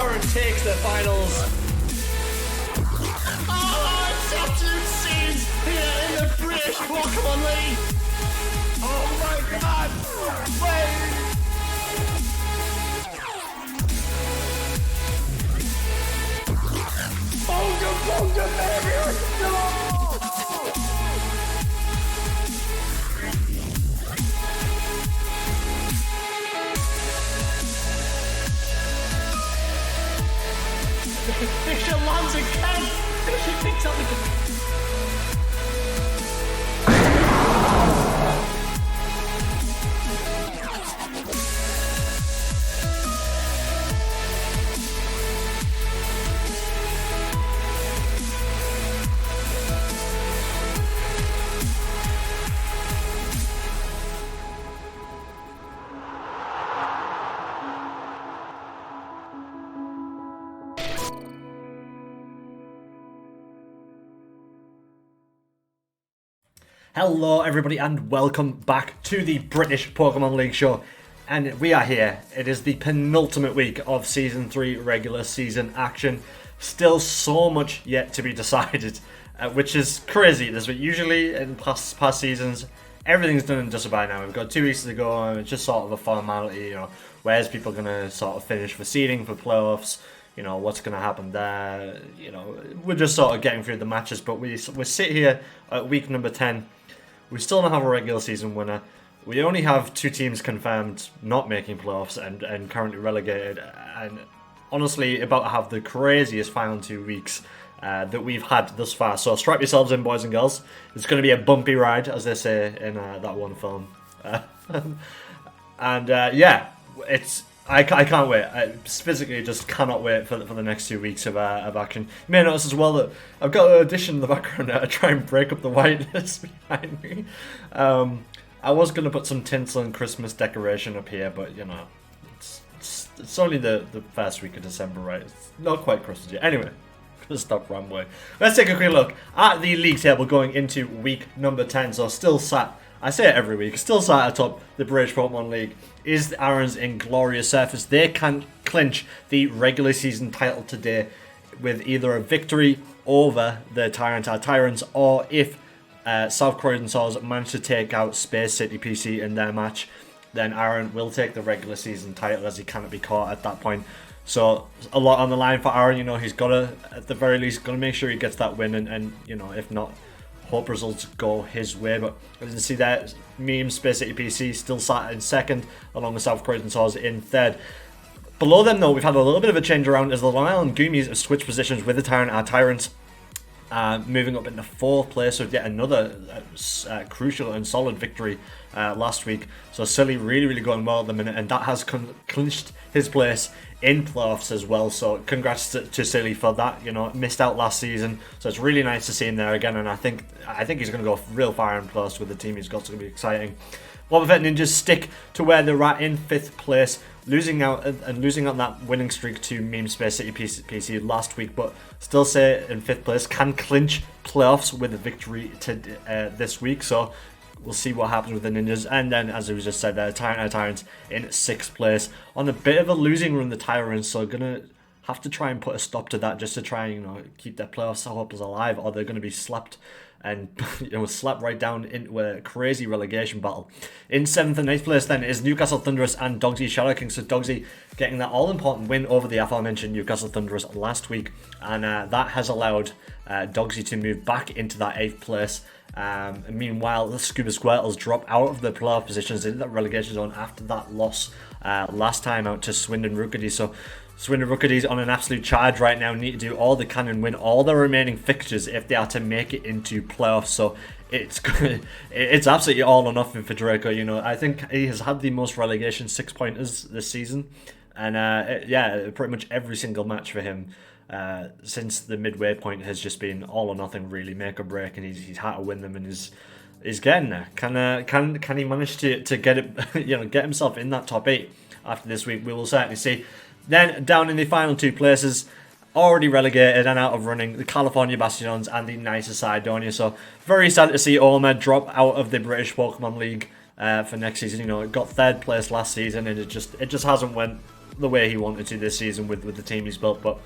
Aaron takes the finals. Oh, it's absolute scenes here in the British Pokemon League. Oh my god. Wait. Bonga, baby, let's go! Fisher lands again! Fisher picks up the... Hello everybody and welcome back to the British Pokemon League show, and we are here. It is the penultimate week of Season 3 regular season action. Still so much yet to be decided, which is crazy this week. Usually in past seasons everything's done and dusted by now. We've got 2 weeks to go and it's just sort of a formality, you know, where's people going to sort of finish for seeding for playoffs, you know, what's going to happen there, you know, we're just sort of getting through the matches, but we sit here at week number 10. We still don't have a regular season winner. We only have 2 teams confirmed not making playoffs and currently relegated. And honestly, about to have the craziest final 2 weeks that we've had thus far. So strap yourselves in, boys and girls. It's going to be a bumpy ride, as they say in that one film. Yeah, I can't wait. I physically just cannot wait for the next 2 weeks of action. You may notice as well that I've got an addition in the background to try and break up the whiteness behind me. I was going to put some tinsel and Christmas decoration up here, but you know, it's only the first week of December, right? It's not quite Christmas yet. Anyway, gonna stop rambling. Let's take a quick look at the league table going into week number 10. So still sat, I say it every week, still sat atop the British Pokemon League is Aaron's Inglorious Surfers. They can clinch the regular season title today with either a victory over the Tyrants, or if South Croydon Saurs manage to take out Space City PC in their match, then Aaron will take the regular season title, as he cannot be caught at that point. So a lot on the line for Aaron. You know, he's got to, at the very least, got to make sure he gets that win, and you know, if not, hope results go his way. But as you can see there, Meme Space City PC still sat in second, along with South Croydon Saurs in third. Below them, though, we've had a little bit of a change around as the Long Island Goomies have switched positions with the Tyrants, moving up into 4th place with yet another crucial and solid victory last week. So Silly really going well at the minute, and that has clinched his place in playoffs as well. So congrats to Silly for that. You know, missed out last season, so it's really nice to see him there again, and I think he's going to go real far in playoffs with the team he's got. It's going to be exciting. Wobbuffet Ninjas stick to where they're at in 5th place, losing out that winning streak to Meme Space City PC last week, but still say in 5th place, can clinch playoffs with a victory this week. So we'll see what happens with the Ninjas. And then, as we just said, Tyrants in 6th place on a bit of a losing run. The Tyrants, so gonna have to try and put a stop to that, just to try and, you know, keep their playoffs hopes alive, or they're going to be slapped and, you know, slapped right down into a crazy relegation battle. In 7th and 8th place then is Newcastle Thundurus and Dogsy ShadowKings. So Dogsy getting that all-important win over the aforementioned Newcastle Thundurus last week, and that has allowed Dogsy to move back into that 8th place. Meanwhile, the Scuba Squirtles drop out of the playoff positions in that relegation zone after that loss last time out to Swindon Rookidees. So Swindon Rookidees on an absolute charge right now, need to do all they can and win all their remaining fixtures if they are to make it into playoffs. So it's absolutely all or nothing for Draco. You know, I think he has had the most relegation 6-pointers this season, and yeah, pretty much every single match for him since the midway point has just been all or nothing, really, make or break, and he's had to win them, and he's getting there. Can he manage to get it, you know, get himself in that top 8 after this week? We will certainly see. Then down in the final 2 places, already relegated and out of running, the California Bastions and the nicer Cydonia. So very sad to see Olmed drop out of the British Pokemon League for next season. You know, it got 3rd place last season, and it just hasn't went the way he wanted to this season with the team he's built. But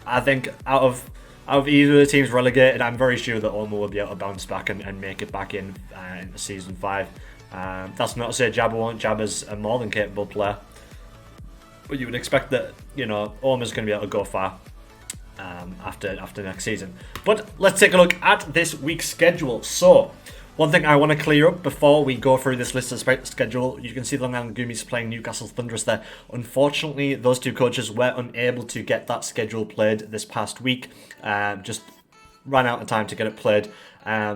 I think out of either of the teams relegated, I'm very sure that Ormo will be able to bounce back and make it back in season 5. That's not to say Jabba won't. Jabba's a more than capable player, but you would expect that, you know, Ormo's going to be able to go far after next season. But let's take a look at this week's schedule. So, one thing I want to clear up before we go through this list of schedule, you can see the Long Island Goomies playing Newcastle Thundurus there. Unfortunately, those two coaches were unable to get that schedule played this past week. Just ran out of time to get it played.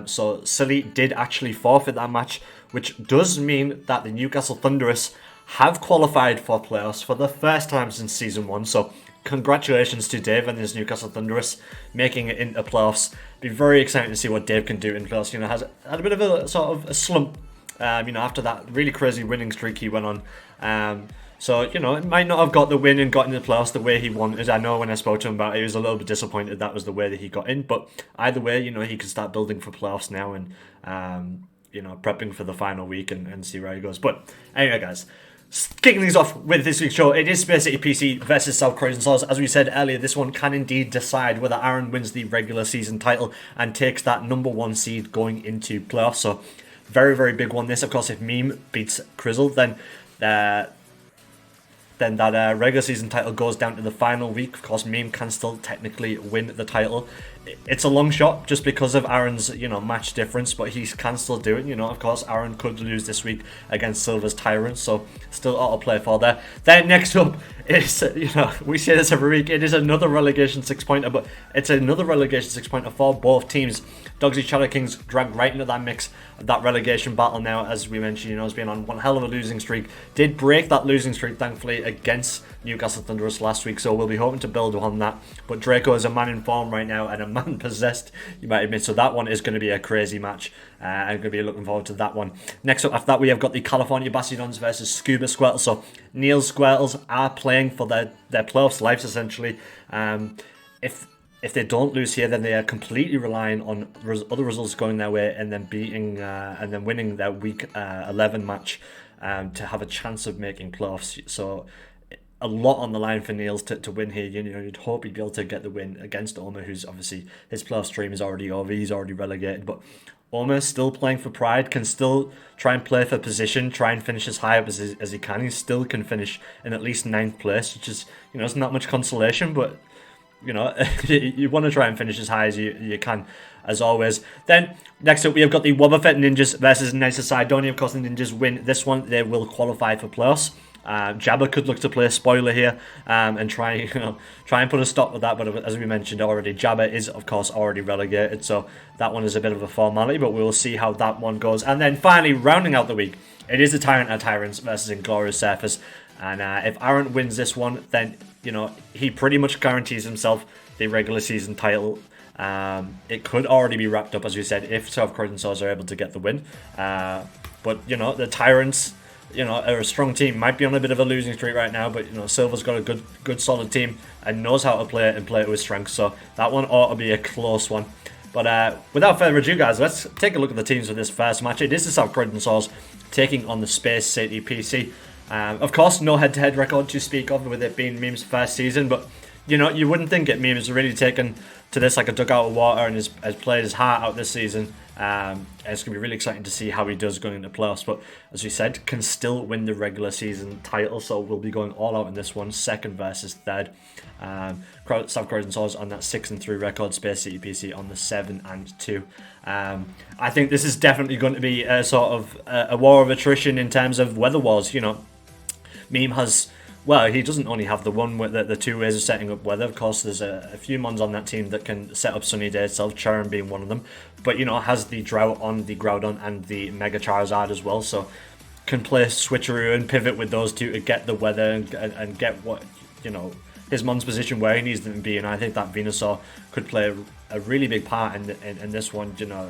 So Silly did actually forfeit that match, which does mean that the Newcastle Thundurus have qualified for playoffs for the first time since season 1. So congratulations to Dave and his Newcastle Thundurus making it into playoffs. Be very exciting to see what Dave can do in playoffs. You know, has had a bit of a sort of a slump, you know, after that really crazy winning streak he went on. So, you know, it might not have got the win and got into the playoffs the way he wanted. I know when I spoke to him about it, he was a little bit disappointed that was the way that he got in. But either way, you know, he can start building for playoffs now and, you know, prepping for the final week and see where he goes. But anyway, guys, kicking things off with this week's show, it is Space City PC versus South Croydon Saurs. As we said earlier, this one can indeed decide whether Aaron wins the regular season title and takes that number 1 seed going into playoffs. So, very, very big one. This, of course, if Meme beats Crizzle, then that regular season title goes down to the final week. Of course, Meme can still technically win the title. It's a long shot just because of Aaron's, you know, match difference, but he can still do it. You know, of course, Aaron could lose this week against Silver's Tyrant, so still auto play for there. Then next up is, you know, we say this every week, it is another relegation 6-pointer, but it's another relegation 6-pointer for both teams. Dogsy ShadowKings dragged right into that mix of that relegation battle now, as we mentioned, you know, has been on one hell of a losing streak. Did break that losing streak, thankfully, against Newcastle Thundurus last week, so we'll be hoping to build on that. But Draco is a man in form right now and a man possessed, you might admit, so that one is going to be a crazy match. I'm going to be looking forward to that one. Next up after that, we have got the California Bastiodons versus Scuba Squirtles. So Neil's Squirtles are playing for their playoffs lives, essentially. If they don't lose here, then they are completely relying on other results going their way and then beating and then winning their week 11 match to have a chance of making playoffs. So a lot on the line for Niels to win here. You know, you'd hope he'd be able to get the win against Oma, who's obviously, his playoff stream is already over. He's already relegated, but Oma still playing for pride, can still try and play for position, try and finish as high up as he can. He still can finish in at least 9th place, which is, you know, it's not much consolation, but you know, you want to try and finish as high as you can, as always. Then, next up, we have got the Wobbuffet Ninjas versus Nice Cydonia. Of course, the Ninjas win this one. They will qualify for playoffs. Jabba could look to play a spoiler here and try and put a stop with that. But as we mentioned already, Jabba is, of course, already relegated. So that one is a bit of a formality, but we will see how that one goes. And then finally, rounding out the week, it is the Tyrant of Tyrants versus Inglorious Surfers. And if Aaron wins this one, then, you know, he pretty much guarantees himself the regular season title. It could already be wrapped up, as we said, if South Croydon Saurs are able to get the win. But, you know, the Tyrants, you know, are a strong team. Might be on a bit of a losing streak right now, but, you know, Silver's got a good solid team and knows how to play it and play it with strength. So that one ought to be a close one. But without further ado, guys, let's take a look at the teams for this first match. It is the South Croydon Saurs taking on the Space City PC. Of course, no head-to-head record to speak of with it being Meme's first season, but, you know, you wouldn't think it. Meme has really taken to this like a duck out of water and has played his heart out this season. And it's going to be really exciting to see how he does going into playoffs. But as we said, can still win the regular season title, so we'll be going all out in this one, second versus third. South Croydon Saurs on that 6-3 record, Space City PC on the 7-2. I think this is definitely going to be a sort of a war of attrition in terms of weather wars. You know, Meme has, well, he doesn't only have the one with the two ways of setting up weather. Of course, there's a few mons on that team that can set up sunny days itself, Charon being one of them. But, you know, has the Drought on the Groudon and the Mega Charizard as well. So can play switcheroo and pivot with those two to get the weather and get what, you know, his mon's position where he needs them to be. And I think that Venusaur could play a really big part in this one, you know,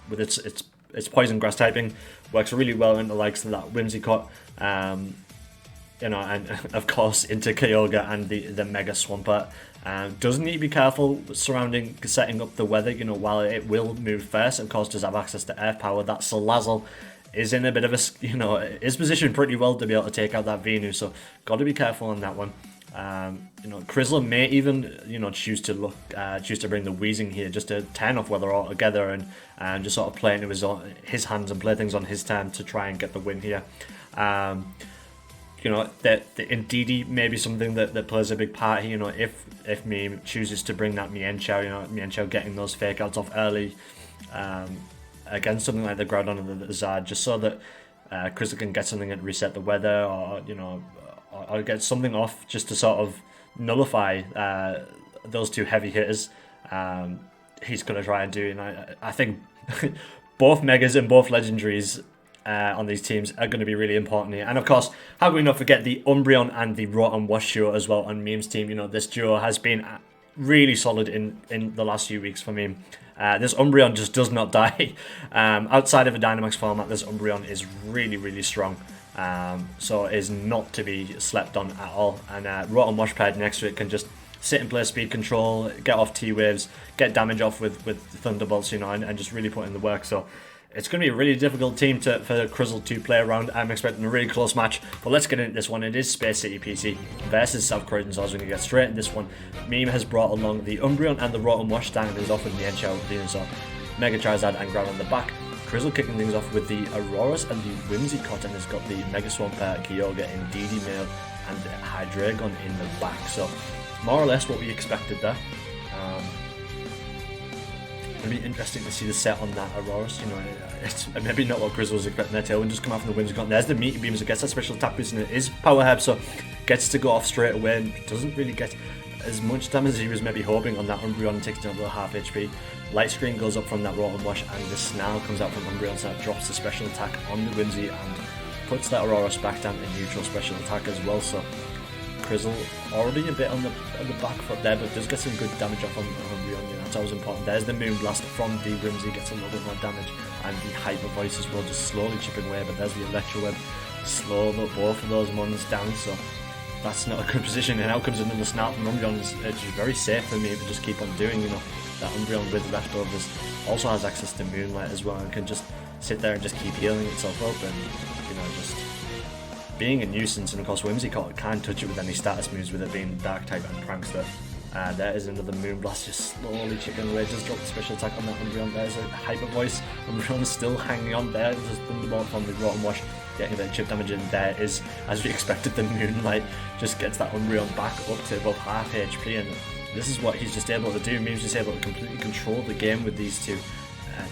with its poison grass typing. Works really well into the likes of that Whimsicott. You know, and of course into Kyogre and the Mega Swampert. Does need to be careful surrounding setting up the weather, you know, while it will move first. Of course, does have access to Earth Power. That Salazzle is in a bit of a, is positioned pretty well to be able to take out that Venu, so got to be careful on that one. Krizzler may even, choose to bring the Wheezing here just to turn off Weather altogether and just sort of play into his hands and play things on his turn to try and get the win here. That the Ndidi may be something that plays a big part here. If Meme chooses to bring that Mienshao, Mienshao getting those fake outs off early against something like the Groudon and the Zard, just so that Krizzler can get something and reset the weather, or get something off just to sort of nullify those two heavy hitters. He's going to try and do, and I think both Megas and both Legendaries on these teams are going to be really important here. And of course, how can we not forget the Umbreon and the Rotom Wash duo as well on Meme's team? This duo has been really solid in the last few weeks for Meme. This Umbreon just does not die. Outside of a Dynamax format, this Umbreon is really, really strong. So it is not to be slept on at all. And Rotom Wash paired next to it can just sit and play speed control, get off T-Waves, get damage off with Thunderbolts, and just really put in the work. So it's going to be a really difficult team for Krizzle to play around. I'm expecting a really close match, but let's get into this one. It is Space City PC versus South Croydon Saurs. We're going to get straight in this one. Meme has brought along the Umbreon and the Rotom Wash, starting things off with Mienshao, Venusaur, Mega Charizard and Ground on the back. Krizzle kicking things off with the Auroras and the Whimsicott, and has got the Mega Swampert, Kyogre, Indeedee Male and Hydreigon in the back. So more or less what we expected there. It'll be interesting to see the set on that Auroras. It's maybe not what Krizzle was expecting. Their Tailwind just come out from the Whimsicott. There's the Meaty Beams. It gets that special attack boost, and it is Power Herb, so gets to go off straight away and doesn't really get as much damage as he was maybe hoping on that Umbreon. Takes down to half HP. Light Screen goes up from that Rotom Wash, and the Snarl comes out from Umbreon, so that drops the special attack on the Whimsy and puts that Auroras back down to neutral special attack as well. So Krizzle already a bit on the back foot there, but does get some good damage off on Umbreon. That's always important. There's the Moonblast from the Whimsy, gets a little bit more damage, and the Hyper Voice as well, just slowly chipping away. But there's the Electro Web, slow both of those ones down. So that's not a good position, and out comes another Snarl from Umbreon. It's just very safe for me to just keep on doing, that Umbreon with the leftovers. Also has access to Moonlight as well, and can just sit there and just keep healing itself up, and just being a nuisance. And of course Whimsicott can't touch it with any status moves, with it being Dark type and Prankster. There is another Moonblast just slowly chipping away, just drop the special attack on that Umbreon. There's a Hyper Voice. Umbreon's still hanging on there. Just Thunderbolt from the Rotom Wash, getting a bit of chip damage in. There is, as we expected, the Moonlight just gets that Umbreon back up to above half HP, and this is what he's just able to do. Meme's just able to completely control the game with these two.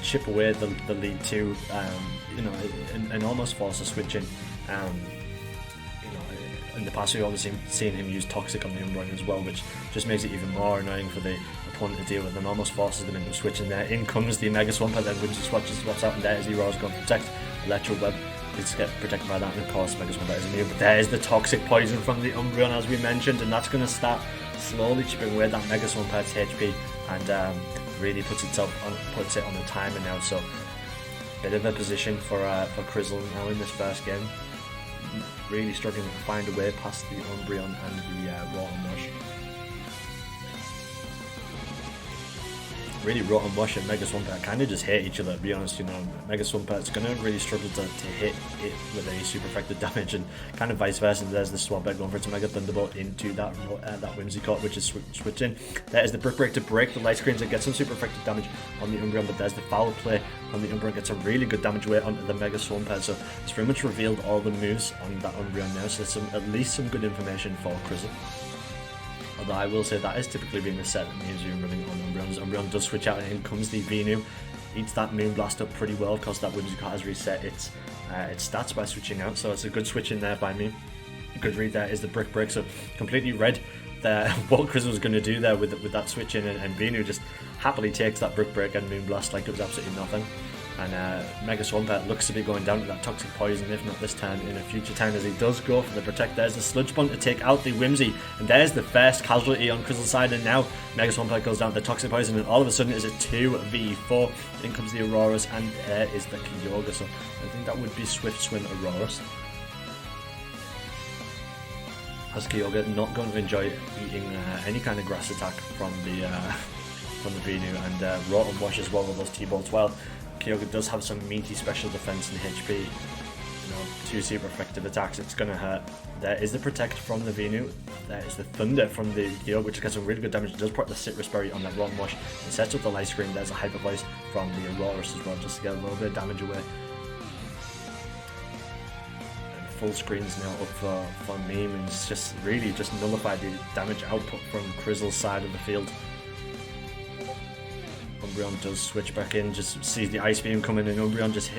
Chip away the lead two, and almost force a switch in. In the past, we've obviously seen him use Toxic on the Umbreon as well, which just makes it even more annoying for the opponent to deal with, and almost forces them into a switch. And there in comes the Mega Swampert, then Whimsy swaps out, and there is Aurora's going to protect. Electro Web is get protected by that, and of course Mega Swampert is immune. But there is the Toxic Poison from the Umbreon, as we mentioned, and that's going to start slowly chipping away that Mega Swampert's HP, and really puts it on the timer now. So bit of a position for Krizzle now in this first game. Really struggling to find a way past the Umbreon and the Rotom Wash. Really, Rotom Wash and Mega Swampert kind of just hate each other, to be honest. Mega Swampert's going to really struggle to hit it with any super effective damage, and kind of vice versa. There's the Swampert going for its Mega Thunderbolt into that Whimsicott, which is switching. There is the Brick Break to break the light screens and get some super effective damage on the Umbreon, but there's the Foul Play on the Umbreon, gets a really good damage weight onto the Mega Swampert. So it's very much revealed all the moves on that Umbreon now, so there's at least some good information for Krizzle. Although I will say that is typically being the set that Mews are running on Umbreon. Umbreon does switch out, and in comes the Venu. Eats that Moonblast up pretty well, because that Whimsicott has reset its stats by switching out, so it's a good switch in there by me. Good read there is the Brick Break, so completely read what Krizzle was going to do there with that switch in, and Venu just happily takes that Brick Break and Moonblast like it was absolutely nothing. And Mega Swampert looks to be going down to that Toxic Poison, if not this time, in a future time, as he does go for the Protect. There's the Sludge Bomb to take out the Whimsy, and there's the first casualty on Krizzle's side, and now Mega Swampert goes down to the Toxic Poison, and all of a sudden it's a 2v4. In comes the Auroras, and there is the Kyogre, so I think that would be Swift Swim Auroras. As Kyogre not going to enjoy eating any kind of grass attack from the Venu, and Rotom Wash as well with those T-Bolts. Well, Kyogre does have some meaty special defense and HP. You know, 2 super effective attacks, it's going to hurt. There is the Protect from the Venu. There is the Thunder from the Kyogre, which gets some really good damage. It does put the Citrus Berry on that Rotten Wash. It sets up the Light Screen. There's a Hyper Voice from the Aurorus as well, just to get a little bit of damage away. And full screen's now up for Meme, and it's just really just nullified the damage output from Krizzle's side of the field. Umbreon does switch back in, just sees the Ice Beam coming in. Umbreon just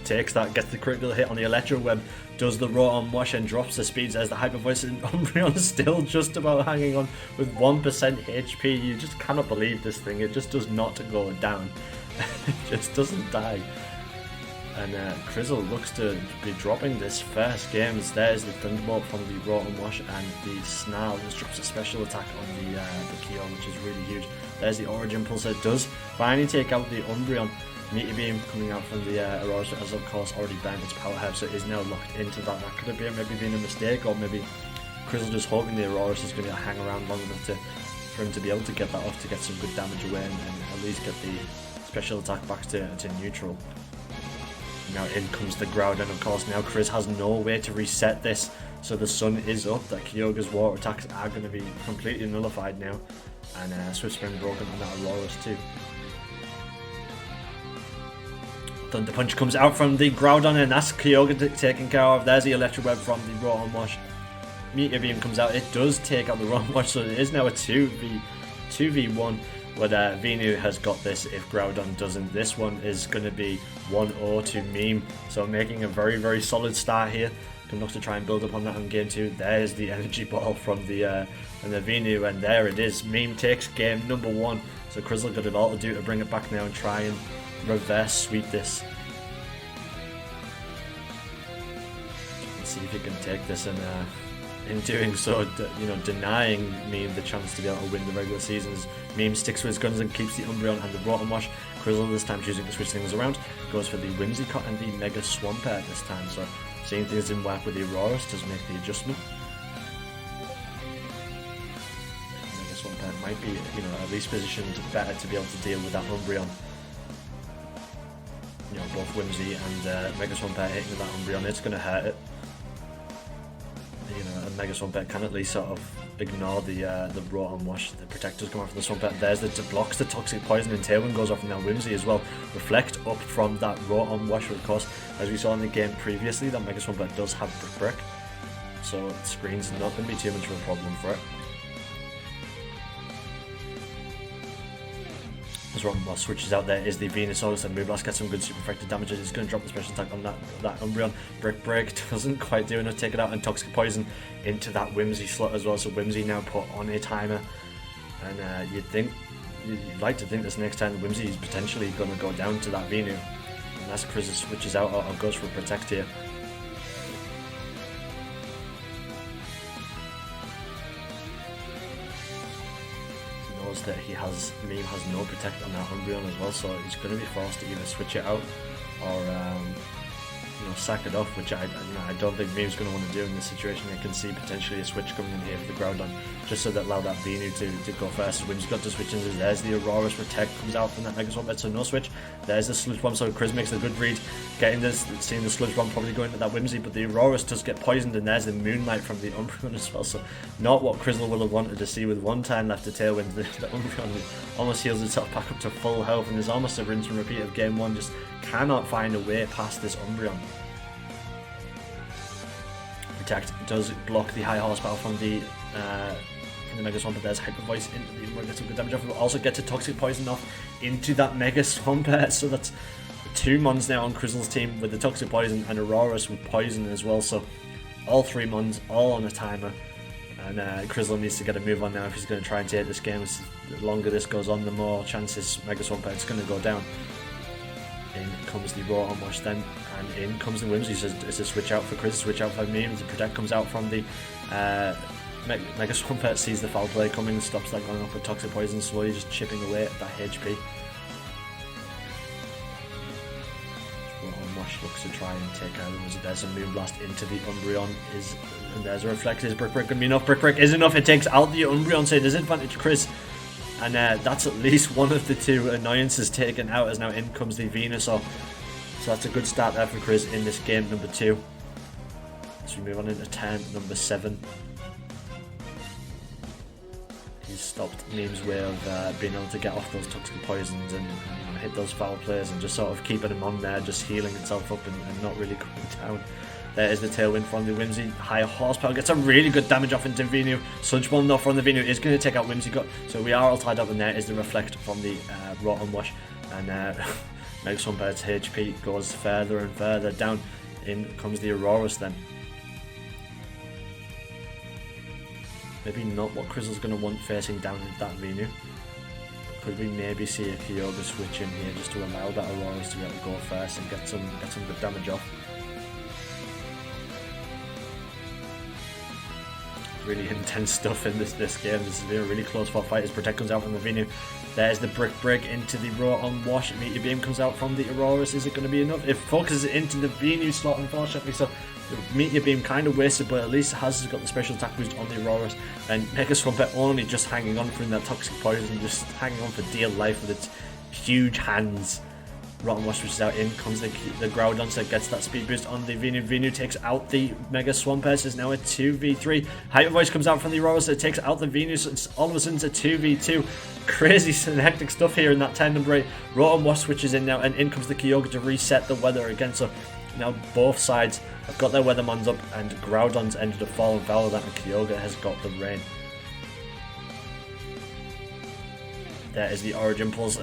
takes that, gets the critical hit on the Electro Web, does the Rotom Wash and drops the speeds as the Hyper Voice, and Umbreon is still just about hanging on with 1% HP. You just cannot believe this thing. It just does not go down. It just doesn't die. And Krizzle looks to be dropping this first game. There's the Thunderbolt from the Rotom Wash, and the Snarl just drops a special attack on the Kyogre, which is really huge. There's the Origin Pulse that does finally take out the Umbreon. Meteor Beam coming out from the Aurorus has of course already burned its power head, so it is now locked into that. That could have been maybe been a mistake, or maybe Krizzle just hoping the Aurorus is going to hang around long enough for him to be able to get that off, to get some good damage away, and at least get the special attack back to neutral. Now in comes the Groudon, of course. Now Kriz has no way to reset this, so the sun is up. That Kyogre's water attacks are going to be completely nullified now, and Swift Spring broken on that Aurorus too. Thunder Punch comes out from the Groudon, and that's Kyogre taken care of. There's the Electro Web from the Rotom Wash. Meteor Beam comes out. It does take out the Rotom Wash, so it is now a 2v1. But Venu has got this if Groudon doesn't. This one is going to be 1-0 to Meme, so making a very, very solid start here. Can look to try and build up on that in game 2. There's the Energy Ball from the Venu, and there it is. Meme takes game number 1. So Krizzle got it all to do to bring it back now and try and reverse sweep this. Let's see if he can take this, and in doing so, you know, denying Meme the chance to be able to win the regular seasons. Meme sticks with his guns and keeps the Umbreon and the Rotom Wash. Krizzle this time choosing to switch things around, goes for the Whimsicott and the Mega Swampert this time. So seeing things didn't work with the Aurorus does make the adjustment. Mega Swampert might be, you know, at least positioned better to be able to deal with that Umbreon. You know, both Whimsy and Mega Swampert hitting that Umbreon, it's going to hurt it. You know, a Mega Swampert can at least sort of ignore the Rotom Wash. The Protectors come off from the Swampert. There's the blocks the Toxic Poison, and Tailwind goes off from that Whimsy as well. Reflect up from that Rotom Wash, of course. As we saw in the game previously, that Mega Swampert does have Brick, so screen's not going to be too much of a problem for it. As Rotom Wash switches out, there is the Venusaur, and Moonblast gets some good super effective damage. It's going to drop the special attack on that Umbreon. Break doesn't quite do enough to take it out, and Toxic Poison into that Whimsy slot as well. So Whimsy now put on a timer, and you'd like to think this next time Whimsy is potentially going to go down to that Venu, unless Kriz switches out or goes for a Protect here. That Meme has no Protect on that Umbreon as well, so he's going to be forced to either switch it out or you know, sack it off, which I don't think Meme's going to want to do in this situation. I can see potentially a switch coming in here for the Groudon, just so that allow that Venu to go first. Whimsy's got to switch in. There's the Aurorus Protect comes out from that Mega Swampert, so no switch. There's the Sludge Bomb, so Kriz makes a good read, getting this, seeing the Sludge Bomb probably going to that Whimsy, but the Aurorus does get poisoned, and there's the Moonlight from the Umbreon as well, so not what Krizzle would have wanted to see. With one time left to Tailwind, the Umbreon almost heals itself back up to full health, and there's almost a rinse and repeat of game 1, just cannot find a way past this Umbreon. Protect does block the high horsepower from the Mega Swampert. There's Hyper Voice into the Umbreon, gets some good damage off. Also gets a Toxic Poison off into that Mega Swampert, so that's 2 Mons now on Krizzle's team with the Toxic Poison, and Aurorus with Poison as well, so all 3 Mons, all on a timer. And Krizzle needs to get a move on now if he's going to try and take this game. The longer this goes on, the more chances Mega Swampert's going to go down. In comes the Rotom Wash then, and in comes the Whimsy. So it's a switch out for Kriz, switch out for Meme. The Protect comes out from the Mega Swampert, sees the foul play coming, stops that going up with Toxic Poison, slowly just chipping away at that HP. Rotom Wash looks to try and take out the Whimsy. There's a Moonblast into the Umbreon, and there's a Reflect. Is Brick going to be enough? Brick is enough. It takes out the Umbreon, so it is advantage Kriz. And that's at least one of the 2 annoyances taken out, as now in comes the Venusaur. So that's a good start there for Chris in this game number 2. So we move on into turn number 7. He's stopped Meme's way of being able to get off those toxic poisons and hit those foul plays, and just sort of keeping him on there, just healing itself up and not really coming down. There is the tailwind from the Whimsy. High horsepower gets a really good damage off into Venu. Sludge Bomb though from the Venu is going to take out Whimsicott. So we are all tied up, and there is the Reflect from the Rotom Wash. And Mega Swamped's HP goes further and further down. In comes the Aurorus then. Maybe not what Crizzle's going to want facing down that Venu. Could we maybe see a Kyogre switch in here just to allow that Aurorus to be able to go first and get some good damage off? Really intense stuff in this game. This has been a really close fought fight as Protect comes out from the Venu. There's the Brick Break into the Rotom Wash. Meteor Beam comes out from the Aurorus. Is it going to be enough? It focuses into the Venu slot, unfortunately, so the Meteor Beam kind of wasted, but at least it has got the special attack boost on the Aurorus. And Mega Swampert only just hanging on from that toxic poison, just hanging on for dear life with its huge hands. Rotom Wash switches out, in comes the Groudon, so it gets that speed boost on the Venu. Venu takes out the Mega Swampert, is now a 2v3. Hyper Voice comes out from the Aurora, so it takes out the Venu, so it's all of a sudden it's a 2v2. Crazy hectic stuff here in that turn number 8. Rotom Wash switches in now, and in comes the Kyogre to reset the weather again, so now both sides have got their Weathermons up, and Groudon's ended up falling foul of that, and Kyogre has got the rain. There is the Origin Pulse.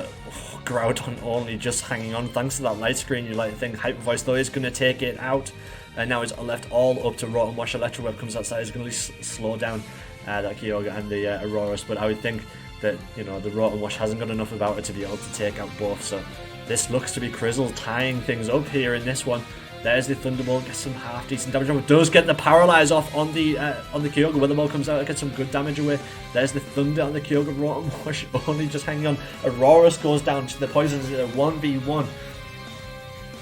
Groudon only just hanging on thanks to that light screen. You like to think Hyper Voice though is going to take it out, and now it's left all up to Rotom Wash. Electro Web comes outside, is going to slow down that Kyogre and the Aurorus, but I would think that the Rotom Wash hasn't got enough about it to be able to take out both. So this looks to be Crizzle tying things up here in this one. There's the Thunderbolt, gets some half decent damage on it. Does get the Paralyze off on the Kyogre. When the ball comes out, it gets some good damage away. There's the Thunder on the Kyogre. Rotom Wash only just hanging on. Aurorus goes down to the poisons in a 1v1.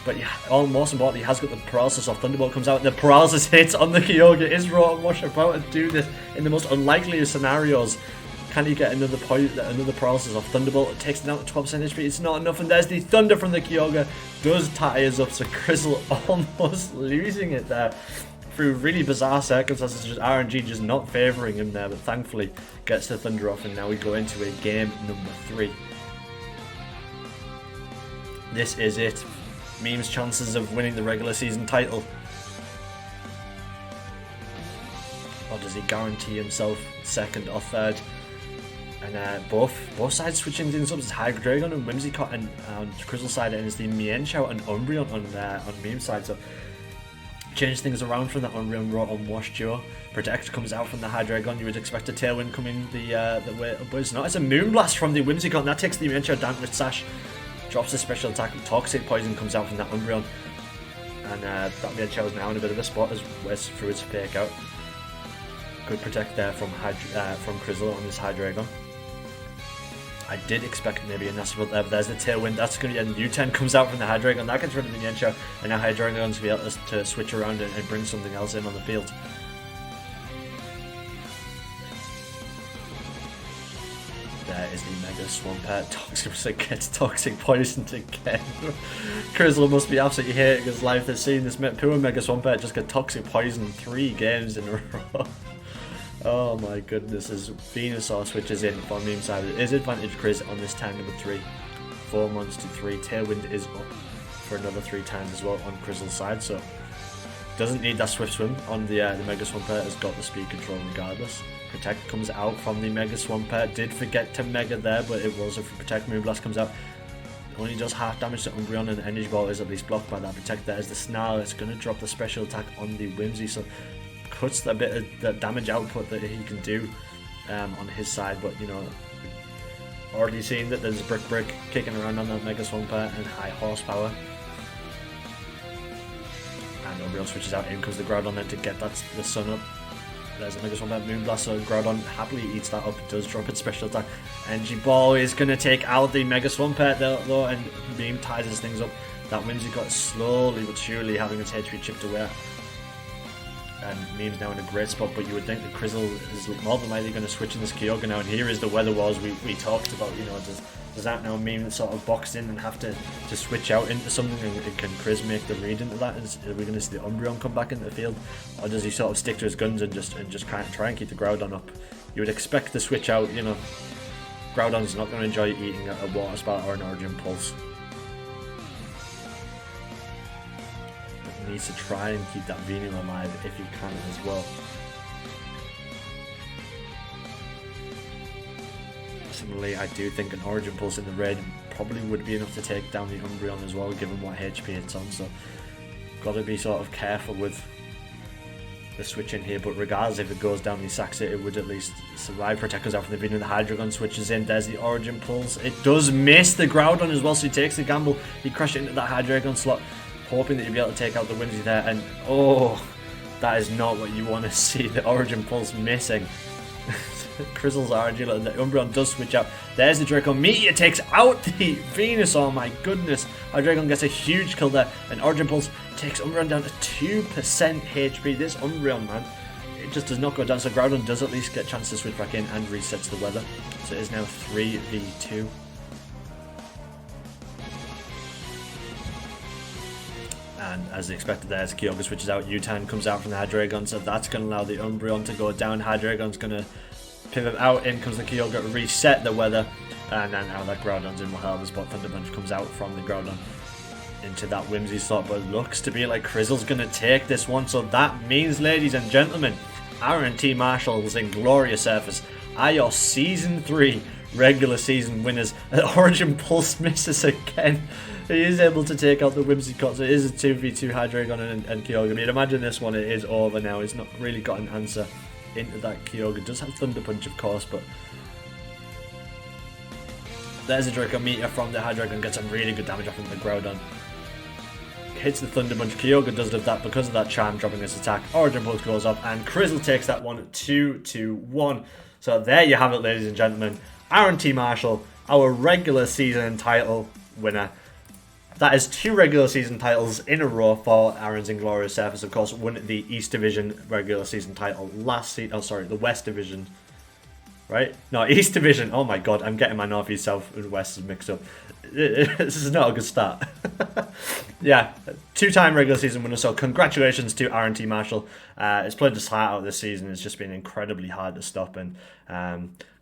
But yeah, most importantly, he has got the Paralysis off. Thunderbolt comes out, and the Paralysis hits on the Kyogre. Is Rotom Wash about to do this in the most unlikely of scenarios? Can he get another Paralysis off? Thunderbolt takes it down to 12% HP. It's not enough, and there's the Thunder from the Kyogre. Does tie us up, so Crizzle almost losing it there through really bizarre circumstances. Just RNG just not favouring him there, but thankfully gets the Thunder off, and now we go into a game number 3. This is it. Meme's chances of winning the regular season title. Or does he guarantee himself second or third? And both sides switching things up. It's Hydreigon and Whimsicott, and on Crizzle's side, and it's the Mienshao and Umbreon on Meme's side. So change things around from that Umbreon Rotom Wash duo. Protect comes out from the Hydreigon. You would expect a Tailwind coming the way up, but it's not. It's a Moonblast from the Whimsicott, and that takes the Mienshao down with Sash. Drops the special attack. Toxic Poison comes out from that Umbreon, and that Mienshao is now in a bit of a spot as West through its fake out. Good Protect there from Crizzle on this Hydreigon. I did expect maybe a nasty build there, but there's the Tailwind. That's going to be a U-turn comes out from the Hydreigon. That gets rid of the Mienshao, and now Hydreigon's to be able to switch around and bring something else in on the field. There is the Mega Swampert. Toxic gets Toxic Poisoned again. Crizzle must be absolutely hating his life. They're seeing this poor Mega Swampert just get Toxic Poisoned 3 games in a row. Oh my goodness, as Venusaur switches in for Meme side. It is advantage Criz on this turn number 3. 4 months to 3. Tailwind is up for another 3 times as well on Crizzle's side, so doesn't need that Swift Swim on the Mega Swampert. Has got the speed control regardless. Protect comes out from the Mega Swampert. Did forget to Mega there, but it was a Protect. Moonblast comes out. Only does half damage to Umbreon, and Energy Ball is at least blocked by that Protect. There's the Snarl. It's going to drop the special attack on the Whimsy, so cuts a bit of the damage output that he can do on his side, but already seen that there's Brick kicking around on that Mega Swampert and high horsepower. And Umbreon switches out, in comes the Groudon then to get the sun up. There's a Mega Swampert Moonblast, so Groudon happily eats that up. It does drop its special attack. Energy Ball is going to take out the Mega Swampert though, and Beam ties his things up. That Whimsicott slowly but surely having its HP chipped away. and Meme's now in a great spot, but you would think that Crizzle is more than likely going to switch in this Kyogre now, and here is the weather wars we talked about. You know, does that now Meme sort of box in and have to switch out into something, and can Chris make the read into that? Are we going to see the Umbreon come back into the field, or does he sort of stick to his guns and just try and keep the Groudon up? You would expect to switch out, you know. Groudon's not going to enjoy eating a Water Spout or an Origin Pulse. But needs to try and keep that Venus alive if he can as well. Similarly, I do think an Origin Pulse in the red probably would be enough to take down the Umbreon as well, given what HP it's on, so got to be sort of careful with the switch in here, but regardless if it goes down, he sacks it, it would at least survive. Protect goes out from the Venus, the Hydreigon switches in, there's the Origin Pulse. It does miss the Groudon as well, so he takes the gamble, he crashed into that Hydreigon slot, hoping that he'd be able to take out the Whimsy there, and oh, that is not what you want to see, the Origin Pulse missing. Crizzle's RNG, the Umbreon does switch out. There's the Draco. Meteor takes out the Venus. Oh my goodness. Hydreigon gets a huge kill there. And Origin Pulse takes Umbreon down to 2% HP. This Umbreon, man, it just does not go down. So Groudon does at least get a chance to switch back in and resets the weather. So it is now 3v2. And as expected, there's Kyogre switches out. U-turn comes out from the Hydreigon. So that's going to allow the Umbreon to go down. Hydreigon's going to pivot out, in comes the Kyogre, reset the weather, and then now that Groudon's in one hell of a spot. Thunder Punch comes out from the Groudon into that Whimsy slot, but looks to be like Crizzle's going to take this one, so that means, ladies and gentlemen, R&T Marshall's Inglorious Surfers are your Season 3 regular season winners. Origin Pulse misses again. He is able to take out the Whimsicott, so it is a 2v2 Hydreigon and Kyogre. You'd imagine this one, it is over now. He's not really got an answer into that Kyogre. Does have Thunder Punch, of course, but there's a Draco Meteor from the Hydreigon, gets some really good damage off of the Groudon. Hits the Thunder Punch. Kyogre does live that because of that charm dropping his attack. Origin Pulse goes off, and Crizzle takes that one 2-1. So there you have it, ladies and gentlemen. R&T Marshall, our regular season title winner. That is 2 regular season titles in a row for Aaron's Inglorious Surfers. Of course, won the East Division regular season title last season. Oh, sorry, the West Division. Right? No, East Division. Oh my god, I'm getting my North, East, South, and West mixed up. This is not a good start. Yeah, 2-time regular season winner. So congratulations to R&T Marshall. It's played his heart out this season. It's just been incredibly hard to stop, and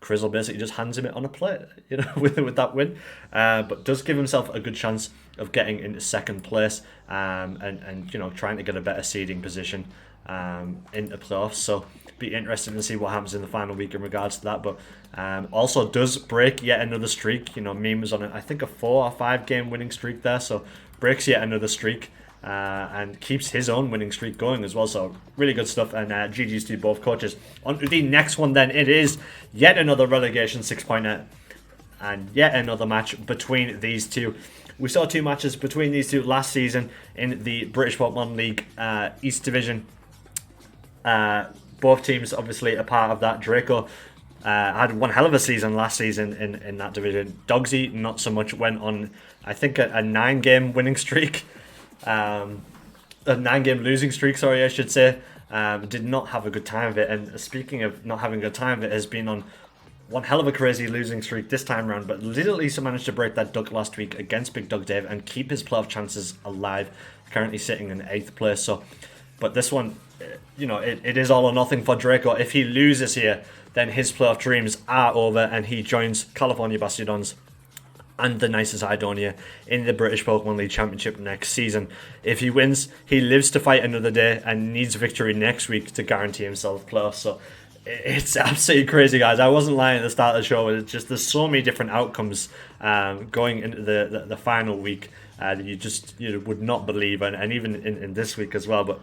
Crizzle basically just hands him it on a plate, you know, with that win. But does give himself a good chance of getting into second place, and you know, trying to get a better seeding position into playoffs. So be interesting to see what happens in the final week in regards to that. But also does break yet another streak. You know, Meme was on I think a 4 or 5 game winning streak there, so breaks yet another streak. And keeps his own winning streak going as well. So really good stuff, and GG's to both coaches. On to the next one then. It is yet another relegation 6-pointer and yet another match between these two. We saw 2 matches between these two last season in the British Pokemon League East Division. Both teams obviously a part of that. Draco had one hell of a season last season in that division. Dogsy not so much, went on I think a 9-game winning streak. A 9-game losing streak, sorry, I should say. Did not have a good time of it. And speaking of not having a good time of it, has been on one hell of a crazy losing streak this time around, but did at least manage to break that duck last week against Big Dog Dave and keep his playoff chances alive. Currently sitting in 8th place. So, but this one, you know, it is all or nothing for Draco. If he loses here, then his playoff dreams are over, and he joins California Bastiodons and the nicest Cydonia in the British Pokemon League Championship next season. If he wins, he lives to fight another day and needs victory next week to guarantee himself playoffs. So it's absolutely crazy, guys. I wasn't lying at the start of the show. It's just there's so many different outcomes going into the final week that you would not believe, and even in this week as well. But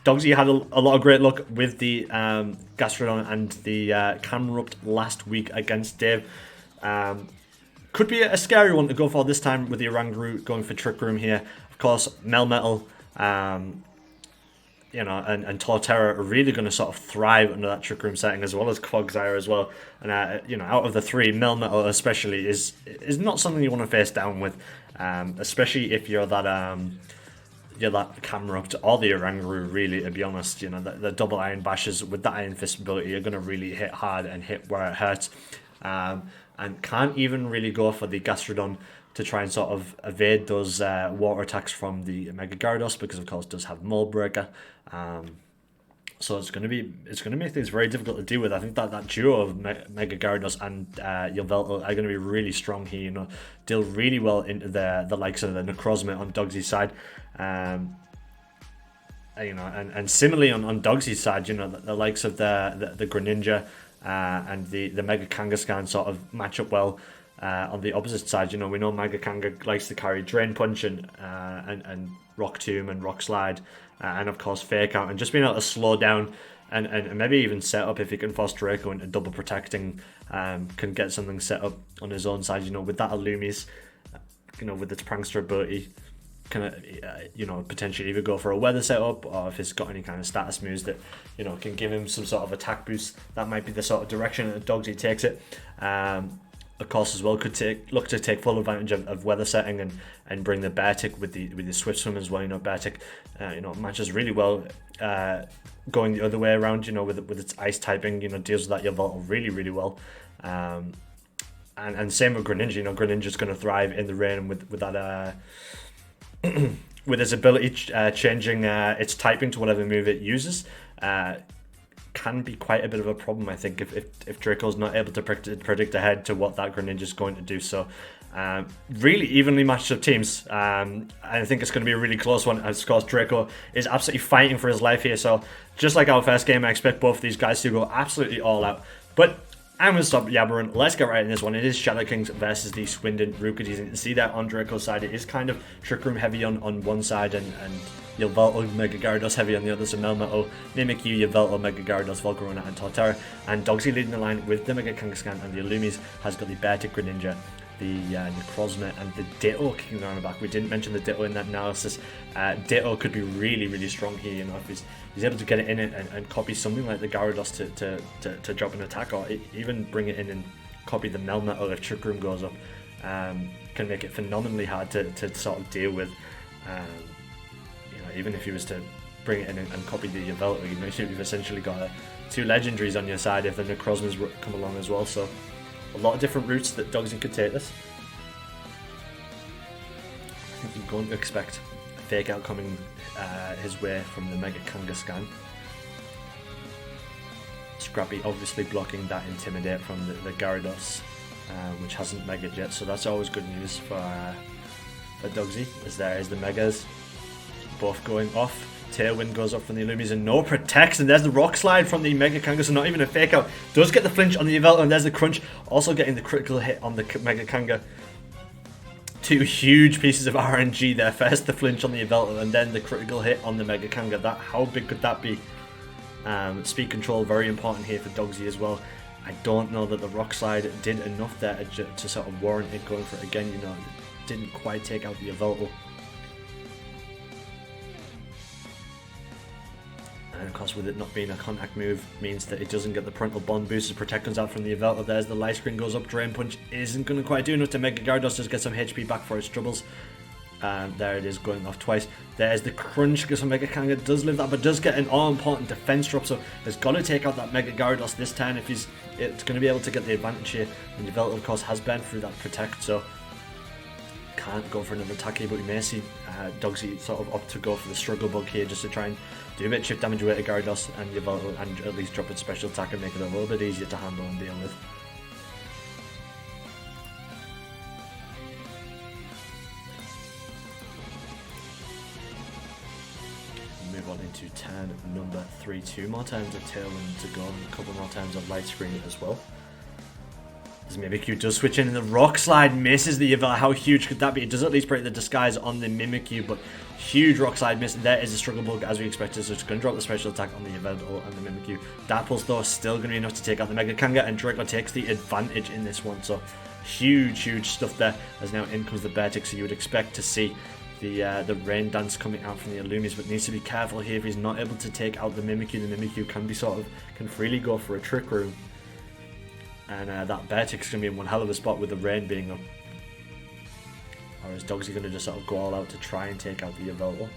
Dogsy had a lot of great luck with the Gastrodon and the Camerupt last week against Dave. Could be a scary one to go for this time with the Oranguru going for Trick Room here. Of course, Melmetal, you know, and Torterra are really going to sort of thrive under that Trick Room setting, as well as Quagsire as well. And you know, out of the 3, Melmetal especially is not something you want to face down with, especially if you're that yeah, that camera up to all the Oranguru, really, to be honest. You know, the double Iron Bashes with that Iron Fist ability are going to really hit hard and hit where it hurts. And can't even really go for the Gastrodon to try and sort of evade those water attacks from the Mega Gyarados, because of course it does have Mold Breaker. So it's going to make things very difficult to deal with. I think that duo of Mega Gyarados and Yveltal are going to be really strong here. You know, deal really well into the likes of the Necrozma on Dogsy's side. You know, and similarly on Dogsy's side, you know, the likes of the Greninja and the Mega Kangaskhan sort of match up well. On the opposite side, you know, we know Mega Kanga likes to carry Drain Punch and Rock Tomb and Rock Slide, and of course Fake Out, and just being able to slow down and maybe even set up if he can force Draco into double protecting, can get something set up on his own side. You know, with that Illumis, you know, with its Prankster ability, can you know, potentially either go for a weather setup, or if it's got any kind of status moves that, you know, can give him some sort of attack boost, that might be the sort of direction that Dogsy takes it. Of course, as well, could look to take full advantage of weather setting and bring the Beartic with the Swift Swim as well. You know, Beartic, you know, matches really well going the other way around. You know, with its ice typing, you know, deals with that Yveltal really well. And same with Greninja. You know, Greninja's going to thrive in the rain with that with its ability changing its typing to whatever move it uses. Can be quite a bit of a problem, I think, if Draco's not able to predict ahead to what that Greninja's going to do. So really evenly matched up teams. I think it's going to be a really close one. Of course, Draco is absolutely fighting for his life here. So just like our first game, I expect both of these guys to go absolutely all out. But I'm going to stop yabbering. Let's get right in this one. It is ShadowKings versus the Swindon Rookidees. And you can see that on Draco's side, it is kind of Trick Room heavy on one side and Yveltal, Mega Gyarados heavy on the other. So Melmetal, Mimikyu, Yveltal, Mega Gyarados, Volcarona and Torterra. And Dogsy leading the line with the Mega Kangaskhan and the Illumis has got the Beartic Greninja, the Necrozma and the Ditto kicking around the back. We didn't mention the Ditto in that analysis. Ditto could be really strong here, you know, if he's able to get it in and copy something like the Gyarados to drop an attack, or even bring it in and copy the Melmetal if Trick Room goes up. Can make it phenomenally hard to sort of deal with. You know, even if he was to bring it in and copy the Yveltal, you know, you've essentially got two legendaries on your side if the Necrozmas come along as well. So a lot of different routes that Dogsy could take this. I think you're going to expect a Fake Out coming his way from the Mega Kangaskhan. Scrappy obviously blocking that Intimidate from the Gyarados, which hasn't Mega'd yet, so that's always good news for Dogsy, as there is the Megas both going off. Tailwind goes up from the Illumis and no protects, and there's the Rock Slide from the Mega Kanga, so not even a Fake Out. Does get the flinch on the Yveltal, and there's the Crunch, also getting the critical hit on the Mega Kanga. Two huge pieces of RNG there. First the flinch on the Yveltal and then the critical hit on the Mega Kanga. How big could that be? Speed control very important here for Dogsy as well. I don't know that the Rock Slide did enough there to sort of warrant it going for it again. You know, it didn't quite take out the Yveltal. And of course, with it not being a contact move, means that it doesn't get the parental bond boost as Protect comes out from the Yveltal. There's the light screen goes up. Drain Punch isn't going to quite do enough to Mega Gyarados just get some HP back for its troubles. And there it is, going off twice. There's the Crunch because Mega Kanga does live that, but does get an all-important defense drop. So it's got to take out that Mega Gyarados this time if it's going to be able to get the advantage here. And Yveltal, of course, has burned through that Protect, so can't go for another attack here, but we may see Dogsy sort of opt to go for the Struggle Bug here just to try and do a bit of chip damage away to Gyarados and Yveltal, and at least drop its special attack and make it a little bit easier to handle and deal with. Move on into turn number 3. 2 more times of Tailwind to go and a couple more times of Light Screen as well. As Mimikyu does switch in and the Rock Slide misses the Yveltal. How huge could that be? It does at least break the disguise on the Mimikyu, but huge Rock Slide miss. There is a Struggle Bug as we expected, so it's going to drop the special attack on the Yveltal and the Mimikyu. That pulse though is still going to be enough to take out the Mega Kanga, and Draco takes the advantage in this one. So huge stuff there, as now in comes the Beartic, so you would expect to see the Rain Dance coming out from the Illumis, but needs to be careful here if he's not able to take out the Mimikyu. The Mimikyu can freely go for a Trick Room. And that Beartic's going to be in one hell of a spot with the rain being up. Or is Dogsy going to just sort of go all out to try and take out the Yveltal?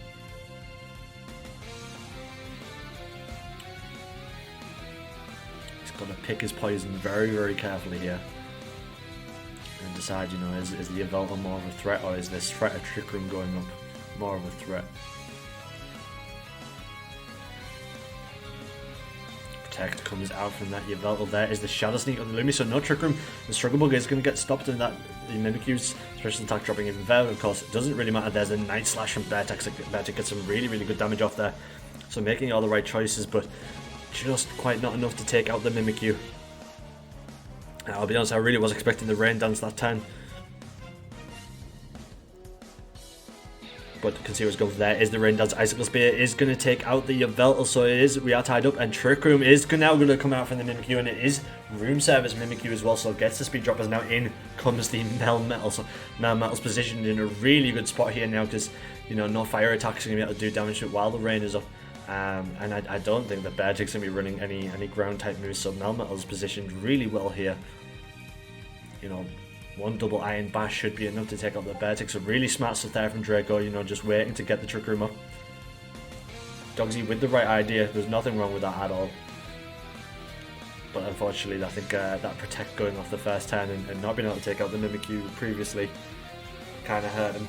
Got to pick his poison very, very carefully here. And decide, you know, is the Yveltal more of a threat, or is this threat of Trick Room going up more of a threat? Protect comes out from that Yveltal. There is the Shadow Sneak on the Lumi, so no Trick Room. The Struggle Bug is going to get stopped in that. The Mimikyu's special attack dropping even further. Of course, it doesn't really matter. There's a Night Slash from Beartech. Beartech gets some really, really good damage off there. So making all the right choices, but just quite not enough to take out the Mimikyu. I'll be honest, I really was expecting the Rain Dance that turn. But you can see what's going there. Is the Rain Dance. Icicle Spear is going to take out the Yveltal, so we are tied up, and Trick Room is now going to come out from the Mimikyu, and it is Room Service Mimikyu as well, so gets the speed droppers. Now in comes the Melmetal, so Melmetal's positioned in a really good spot here now, because, you know, no fire attacks are going to be able to do damage to it while the rain is up. And I don't think that Beartech's going to be running any ground type moves, so Melmetal's positioned really well here. You know, one double Iron Bash should be enough to take out the Beartech, so really smart stuff there from Draco, you know, just waiting to get the Trick Room up. Dogsy with the right idea, there's nothing wrong with that at all. But unfortunately, I think that Protect going off the first turn and not being able to take out the Mimikyu previously kind of hurt him.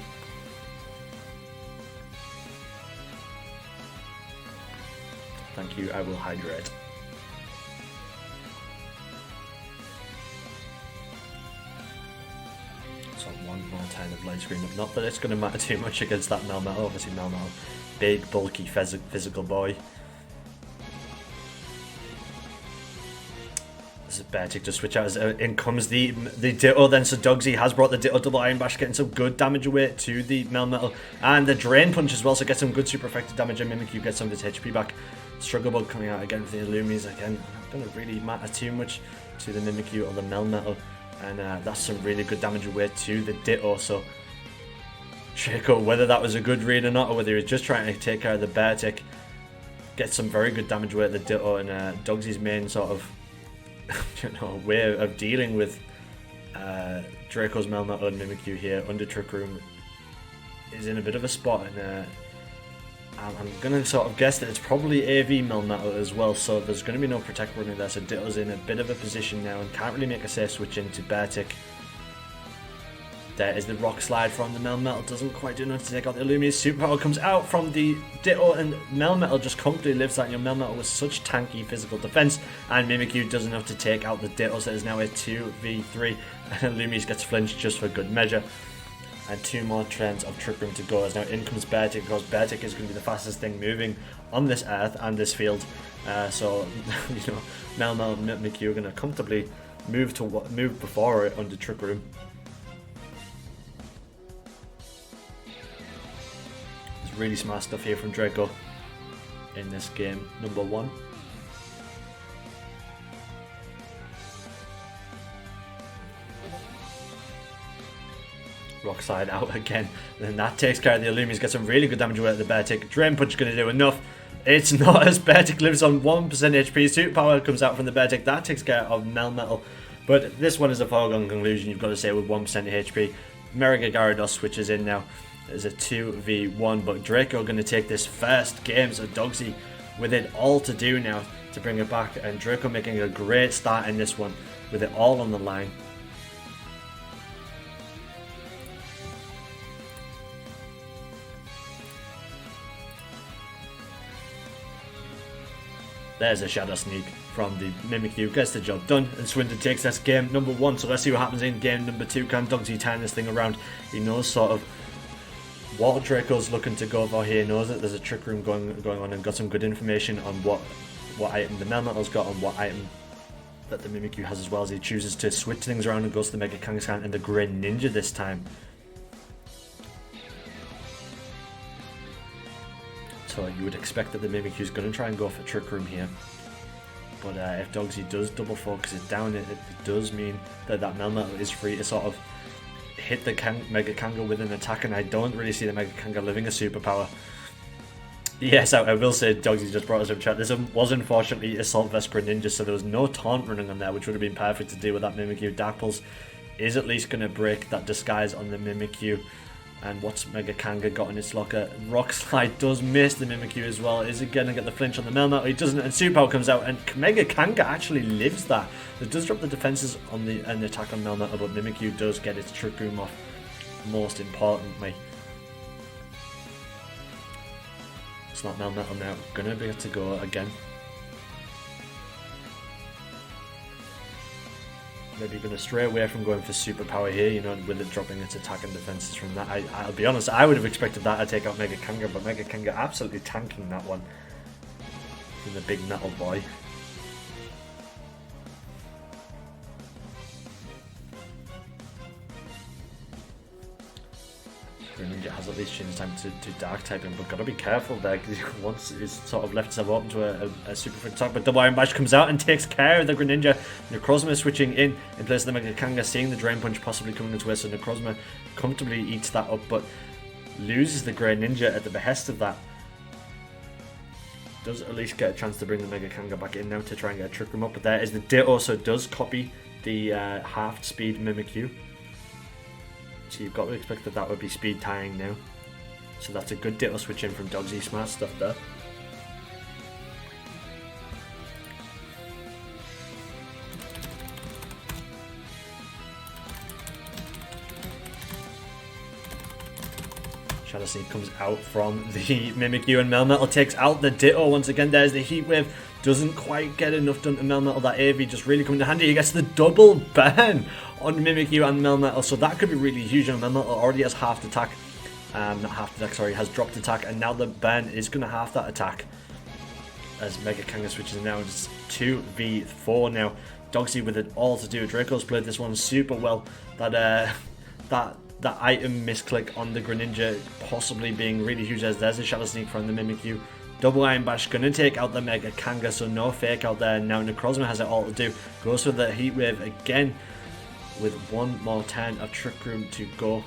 Thank you, I will hydrate. So one more turn of Light Screen up. Not that it's going to matter too much against that Melmetal. Obviously Melmetal, big, bulky, physical boy. This is Beartech to switch out as in comes the Ditto then, so Dogsy has brought the Ditto double Iron Bash, getting some good damage away to the Melmetal. And the Drain Punch as well, so gets some good super effective damage, and Mimikyu gets some of his HP back. Struggle Bug coming out again for the Illumies again. Not going to really matter too much to the Mimikyu or the Melmetal. And that's some really good damage away to the Ditto. So Draco, whether that was a good read or not, or whether he was just trying to take care of the Beartech, gets some very good damage away at the Ditto. And Dogsy's main sort of way of dealing with Draco's Melmetal and Mimikyu here under Trick Room is in a bit of a spot. And I'm going to sort of guess that it's probably AV Melmetal as well, so there's going to be no Protect running there, so Ditto's in a bit of a position now and can't really make a safe switch into Beartech. There is the Rock Slide from the Melmetal, doesn't quite do enough to take out the Illumi's. Superpower comes out from the Ditto, and Melmetal just comfortably lives that. You know, Melmetal with such tanky physical defense, and Mimikyu does enough to take out the Ditto, so it's now a 2v3, and Illumis gets flinched just for good measure. And two more trends of Trick Room to go, as now in comes Beartech, because Beartech is going to be the fastest thing moving on this earth and this field. So, you know, Melmetal and Mimikyu are going to comfortably move before it under Trick Room. It's really smart stuff here from Draco in this game number 1. Rock Slide out again, and then that takes care of the Illumis. Gets some really good damage away at the Beartech. Drain Punch is going to do enough. It's not, as Beartech lives on 1% HP. Superpower comes out from the Beartech. That takes care of Melmetal. But this one is a foregone conclusion, you've got to say, with 1% HP. Mega Gyarados switches in now. There's a 2v1, but Draco going to take this first game, so Dogsy with it all to do now to bring it back, and Draco making a great start in this one with it all on the line. There's a Shadow Sneak from the Mimikyu, gets the job done, and Swindon takes this game number 1. So let's see what happens in game number 2. Can Dogsy turn this thing around? He knows sort of what Draco's looking to go for here. He knows that there's a Trick Room going on, and got some good information on what item the Melmetal's got and what item that the Mimikyu has as well, as he chooses to switch things around and goes to the Mega Kangaskhan and the Great Ninja this time. So you would expect that the Mimikyu is going to try and go for Trick Room here. But if Dogsy does double focus it down, it does mean that Melmetal is free to sort of hit the Mega Kanga with an attack, and I don't really see the Mega Kanga living a superpower. Yes, I will say Dogsy just brought us up chat. This was unfortunately Assault Vesper Ninja, so there was no taunt running on there, which would have been perfect to deal with that Mimikyu. Dark Pulse is at least going to break that disguise on the Mimikyu. And what's Mega Kanga got in its locker? Rock Slide does miss the Mimikyu as well. Is it going to get the flinch on the Melmetal? He doesn't, and Super Power comes out, and Mega Kanga actually lives that. It does drop the defenses on the attack on Melmetal, but Mimikyu does get its Trick Room off, most importantly. It's not Melmetal now. Gonna be able to go again. Maybe going to stray away from going for superpower here, you know, with it dropping its attack and defenses from that. I'll be honest, I would have expected that to take out Mega Kanga, but Mega Kanga absolutely tanking that one from the big metal boy. Greninja has at least changed time to dark typing, but gotta be careful there because once he's sort of left himself open to a super free attack. But the Iron Bash comes out and takes care of the Greninja. Necrozma switching in place of the Mega Kanga, seeing the Drain Punch possibly coming into way, so Necrozma comfortably eats that up, but loses the Greninja at the behest of that. Does at least get a chance to bring the Mega Kanga back in now to try and get a Trick Room up, but there is the Ditto, so does copy the half speed Mimikyu. So you've got to expect that would be speed tying now. So that's a good Ditto switch in from Dogsy. Smart stuff there. Shadow Sneak comes out from the Mimikyu, and Melmetal takes out the Ditto once again. There's the Heat Wave. Doesn't quite get enough done to Melmetal. That AV just really coming to handy. He gets the double burn on Mimikyu and Melmetal, so that could be really huge. And Melmetal already has half the attack. Not half the attack, sorry, has dropped attack, and now the burn is going to half that attack. As Mega Kanga switches now, it's 2v4 now. Dogsy with it all to do. Draco's played this one super well. That item misclick on the Greninja possibly being really huge, as there's a Shadow Sneak from the Mimikyu. Double Iron Bash going to take out the Mega Kanga, so no fake out there. Now Necrozma has it all to do. Goes for the Heat Wave again with one more turn of Trick Room to go.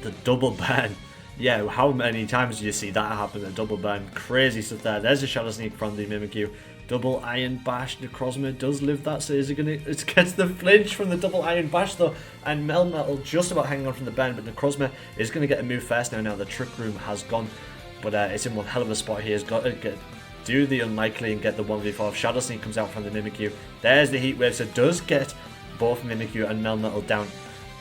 The double burn. Yeah, how many times do you see that happen? A double burn. Crazy stuff there. There's a Shadow Sneak from the Mimikyu. Double Iron Bash. Necrozma does live that, so is it going to... It gets the flinch from the double Iron Bash though. And Melmetal just about hanging on from the burn, but Necrozma is going to get a move first now. Now the Trick Room has gone. But it's in one hell of a spot here. He's got to do the unlikely and get the 1v4. Shadow Sneak comes out from the Mimikyu. There's the Heat Wave, so it does get both Mimikyu and Melmetal down.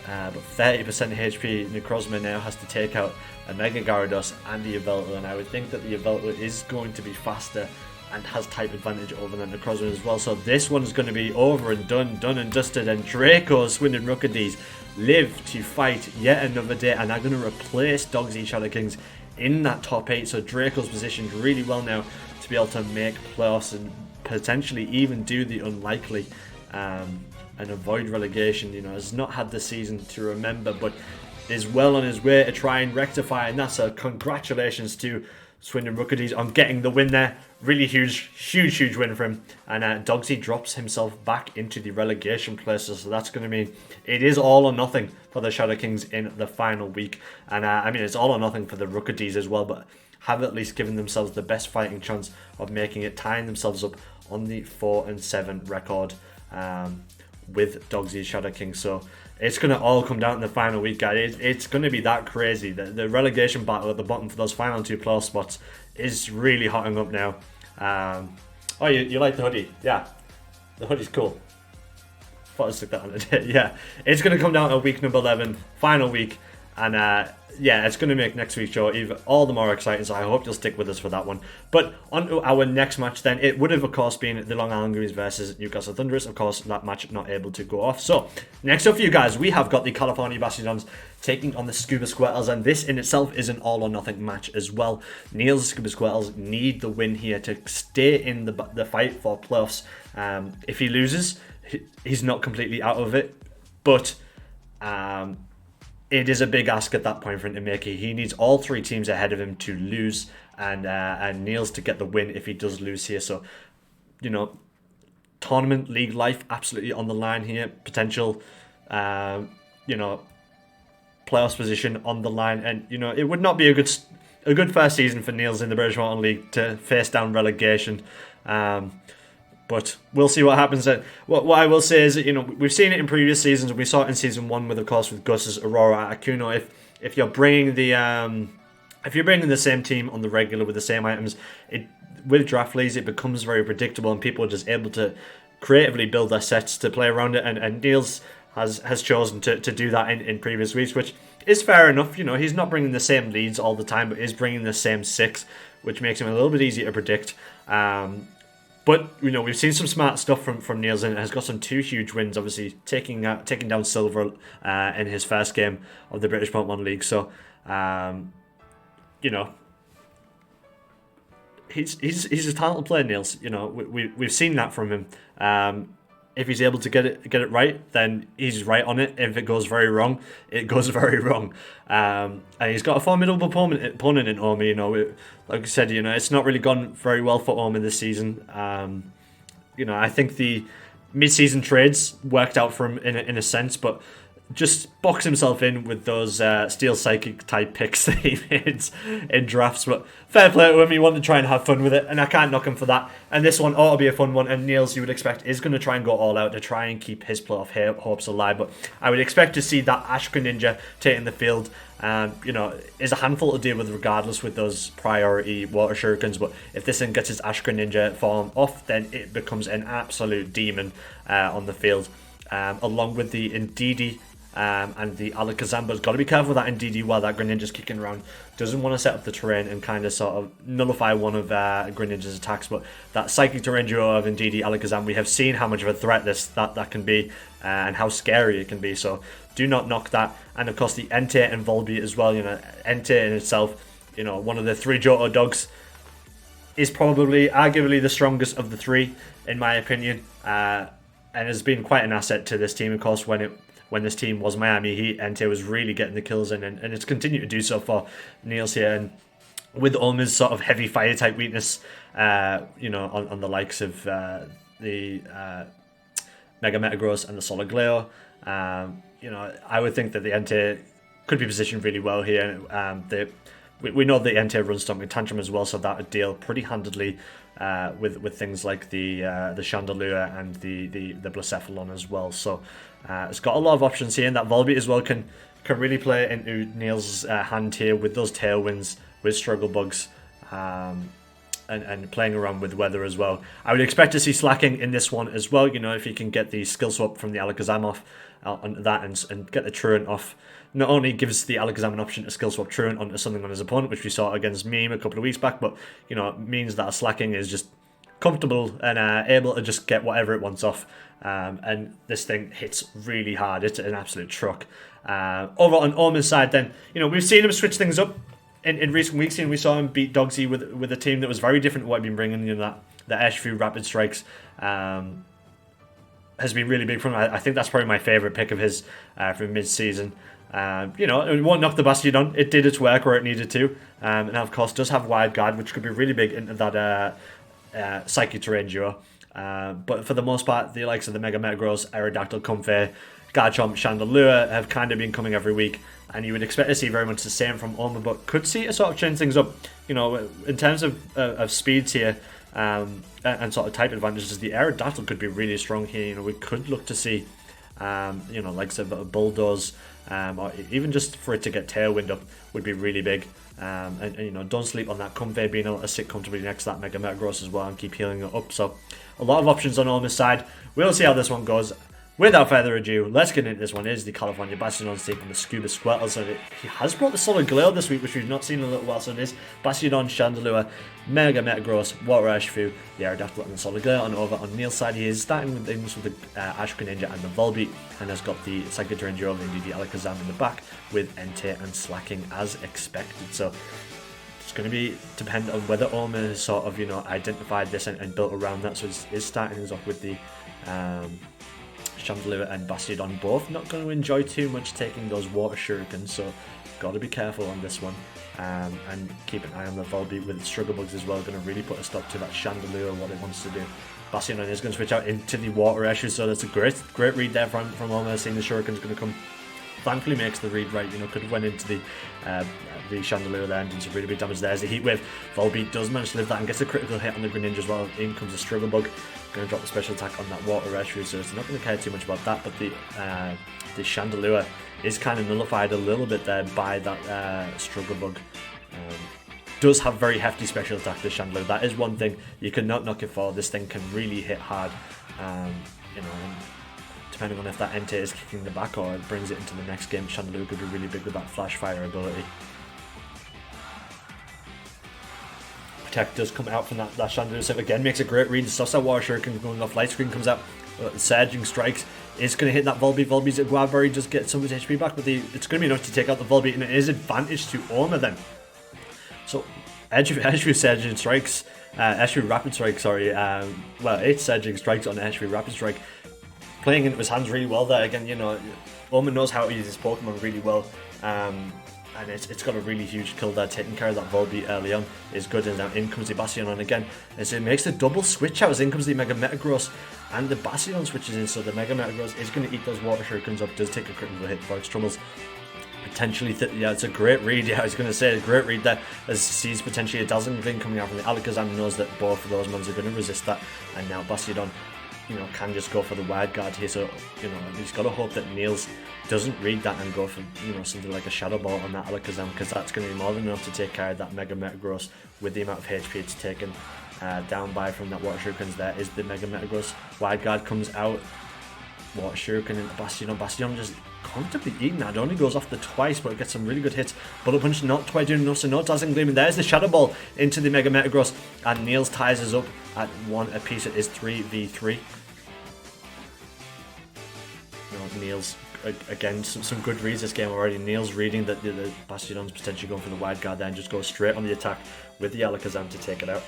But 30% HP, Necrozma now has to take out a Mega Gyarados and the Yveltal, and I would think that the Yveltal is going to be faster and has type advantage over the Necrozma as well. So this one's going to be over and done and dusted, and Draco's Swindon Rookidees live to fight yet another day, and are going to replace Dogsy ShadowKings in that top 8. So Draco's positioned really well now to be able to make playoffs and potentially even do the unlikely and avoid relegation. You know, has not had the season to remember, but is well on his way to try and rectify, and that's a congratulations to Swindon Rookidees on getting the win there. Really huge win for him. And Dogsy drops himself back into the relegation places, so that's going to mean it is all or nothing for the ShadowKings in the final week. And I mean, it's all or nothing for the Rookidees as well, but have at least given themselves the best fighting chance of making it, tying themselves up on the 4-7 record with Dogsy ShadowKings. So it's going to all come down in the final week, guys. It's going to be that crazy. The relegation battle at the bottom for those final 2 playoff spots is really hotting up now. Oh, you like the hoodie? Yeah, the hoodie's cool. Thought I'd stick that on it. Yeah, it's going to come down to week number 11, final week, and yeah, it's going to make next week's show even all the more exciting, so I hope you'll stick with us for that one. But on to our next match then. It would have, of course, been the Long Island Goomies versus Newcastle Thundurus. Of course, that match not able to go off. So, next up for you guys, we have got the California Bastions taking on the Scuba Squirtles, and this in itself is an all-or-nothing match as well. Neil's Scuba Squirtles need the win here to stay in the fight for playoffs. If he loses, he's not completely out of it, but... it is a big ask at that point for him to make it. He needs all 3 teams ahead of him to lose, and Niels to get the win if he does lose here. So, you know, tournament, league life, absolutely on the line here. Potential, you know, playoffs position on the line, and you know, it would not be a good first season for Niels in the British Mountain League to face down relegation. But we'll see what happens. What I will say is that, we've seen it in previous seasons. We saw it in season 1 with, of course, with Gus's Aurora Akuno. If you're bringing the same team on the regular with the same items, with draft leagues it becomes very predictable, and people are just able to creatively build their sets to play around it. And Niels has chosen to do that in previous weeks, which is fair enough. He's not bringing the same leads all the time, but is bringing the same 6, which makes him a little bit easier to predict. But we've seen some smart stuff from Niels, and has got some 2 huge wins. Obviously, taking down Silver in his first game of the British Pokemon League. So, he's a talented player, Niels. We've seen that from him. If he's able to get it right, then he's right on it. If it goes very wrong, it goes very wrong. And he's got a formidable opponent in Omi. Like I said, it's not really gone very well for Omi this season. I think the mid-season trades worked out for him in a sense, but just box himself in with those Steel Psychic type picks that he made in drafts. But fair play to him, he wanted to try and have fun with it, and I can't knock him for that. And this one ought to be a fun one, and Niels, you would expect, is going to try and go all out to try and keep his playoff hopes alive. But I would expect to see that Ash Greninja taking the field. Is a handful to deal with regardless with those priority Water Shurikens. But if this thing gets his Ash Greninja form off, then it becomes an absolute demon on the field. Along with the Indeedee and the Alakazamba's got to be careful with that Indeedee while that Greninja's kicking around. Doesn't want to set up the terrain and kind of sort of nullify one of Greninja's attacks. But that Psychic Terrain duo of Indeedee, Alakazam, we have seen how much of a threat that can be and how scary it can be. So do not knock that. And of course the Entei and Volbeat as well. Entei in itself, one of the 3 Johto dogs, is probably arguably the strongest of the 3 in my opinion, and has been quite an asset to this team. Of course, when this team was Miami Heat, Entei was really getting the kills in, and it's continued to do so for Niels here. And with Omi's sort of heavy fire type weakness, on the likes of the Mega Metagross and the Solgaleo, I would think that the Entei could be positioned really well here. We know the Entei runs Stomping Tantrum as well, so that would deal pretty handedly with things like the Chandelure and the Blacephalon as well. So it's got a lot of options here, and that Volbeat as well can really play into Niels' hand here with those Tailwinds, with Struggle Bugs, and playing around with weather as well. I would expect to see slacking in this one as well. If he can get the skill swap from the Alakazam off on that and get the Truant off, not only gives the Alakazam an option to skill swap Truant onto something on his opponent, which we saw against Meme a couple of weeks back, but it means that a slacking is just comfortable and able to just get whatever it wants off. And this thing hits really hard. It's an absolute truck. Over on Omi's side, then we've seen him switch things up in recent weeks. We saw him beat Dogsy with a team that was very different to what he'd been bringing. The Urshifu Rapid Strikes has been really big for him. I think that's probably my favourite pick of his from mid-season. It won't knock the Bastiodon. It did its work where it needed to. And of course does have Wide Guard, which could be really big into that Psychic Terrain duo. But for the most part, the likes of the Mega Metagross, Aerodactyl, Comfey, Garchomp, Chandelure have kind of been coming every week. And you would expect to see very much the same from Oma, but could see it sort of change things up. In terms of speeds here, and sort of type advantages, the Aerodactyl could be really strong here. We could look to see, like a Bulldoze, or even just for it to get Tailwind up would be really big. And don't sleep on that Comfey being able to sit comfortably next to that Mega Metagross as well and keep healing it up. So a lot of options on Oma's side. We'll see how this one goes. Without further ado, let's get into this one. It is the California Bastiodon taking the Scuba Squirtle. So he has brought the Solgaleo this week, which we've not seen in a little while. So it is Bastiodon, Chandelure, Mega Metagross, Water Urshifu, the Aerodactyl, and the Solgaleo. And over on Neil's side, he is starting with things with the Ash Greninja and the Volbeat, and has got the Psychic Terrain duo of Indeedee Alakazam in the back with Entei and slacking as expected. So it's going to be dependent on whether Oma has sort of identified this and built around that. So he's starting things off with the Chandelure and Bastiodon, both not going to enjoy too much taking those Water Shurikens, so got to be careful on this one, and keep an eye on the Volbeat with Struggle Bugs as well. Going to really put a stop to that Chandelure, what it wants to do. Bastiodon is going to switch out into the Water Urshifu, so that's a great read there from Oma, seeing the Shuriken's going to come thankfully makes the read right. You know, could have went into the Chandelier there and done some really big damage there. As the heat wave, Volbeat does manage to live that and gets a critical hit on the Greninja as well. In comes the Struggle Bug, going to drop the special attack on that Water Rescue, so it's not going to care too much about that. But the Chandelier is kind of nullified a little bit there by that Struggle Bug. Does have very hefty special attack, this Chandelier. That is one thing you cannot knock it for. This thing can really hit hard. You know, and depending on if that Entei is kicking the back or it brings it into the next game, Chandelier could be really big with that Flash Fire ability. Protect does come out from that Chandelier, so again makes a great read. Stuffs that Water Shuriken going off. Light Screen comes out. Surging Strikes is going to hit that Volbeat. Volbeat's at Guaberry, just get some of his HP back, but it's going to be enough to take out the Volbeat, and it is advantage to Orma then. So, Edgeview Surging Strikes, Edgeview Rapid Strike, sorry, well, 8 Surging Strikes on Edgeview Rapid Strike, playing into his hands really well there. Again, you know, Orma knows how to use his Pokemon really well, and it's got a really huge kill there. Taking care of that Volbeat early on is good, and now in comes the Bastion on again, and so it makes the double switch out, as in comes the Mega Metagross, and the Bastion switches in, so the Mega Metagross is going to eat those Water Shurikens up, does take a critical hit for its troubles. Potentially, yeah, it's a great read. Yeah, I was going to say a great read there, as he sees potentially a Dazzling Gleam coming out from the Alakazam, knows that both of those ones are going to resist that, and now Bastion, you know, can just go for the Wide Guard here. So, you know, he's got to hope that Niels doesn't read that and go for, you know, something like a Shadow Ball on that Alakazam, because that's going to be more than enough to take care of that Mega Metagross with the amount of HP it's taken down by from that Water Shurikens. There is the Mega Metagross. Wide Guard comes out. Water Shuriken into Bastion. Bastion just comfortably eating that. It only goes off the twice, but it gets some really good hits. Bullet Punch not quite doing enough, so no Dazzling Gleam. And there's the Shadow Ball into the Mega Metagross, and Niels ties us up at 1 apiece. It is 3v3. No, Niels, again, some good reads this game already. Niels reading that the Bastion's potentially going for the Wide Guard there and just goes straight on the attack with the Alakazam to take it out.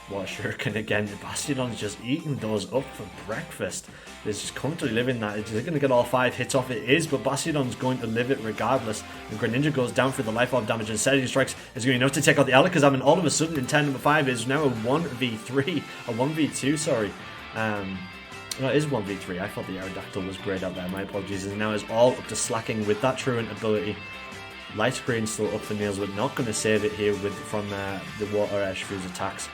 Water Shuriken again. Bastion's just eating those up for breakfast. It's just comfortably living that. Is it going to get all 5 hits off? It is, but Bastion's going to live it regardless. And Greninja goes down for the Life Orb damage, and Surging Strikes is going to be enough to take out the Alakazam, and all of a sudden in turn number 5 is now a 1v3. A 1v2, sorry. No, it is 1v3. I thought the Aerodactyl was great out there. My apologies. And now is all up to Slacking with that Truant ability. Light Screen still up for Niels, but not going to save it here from the Water Shrew's attacks.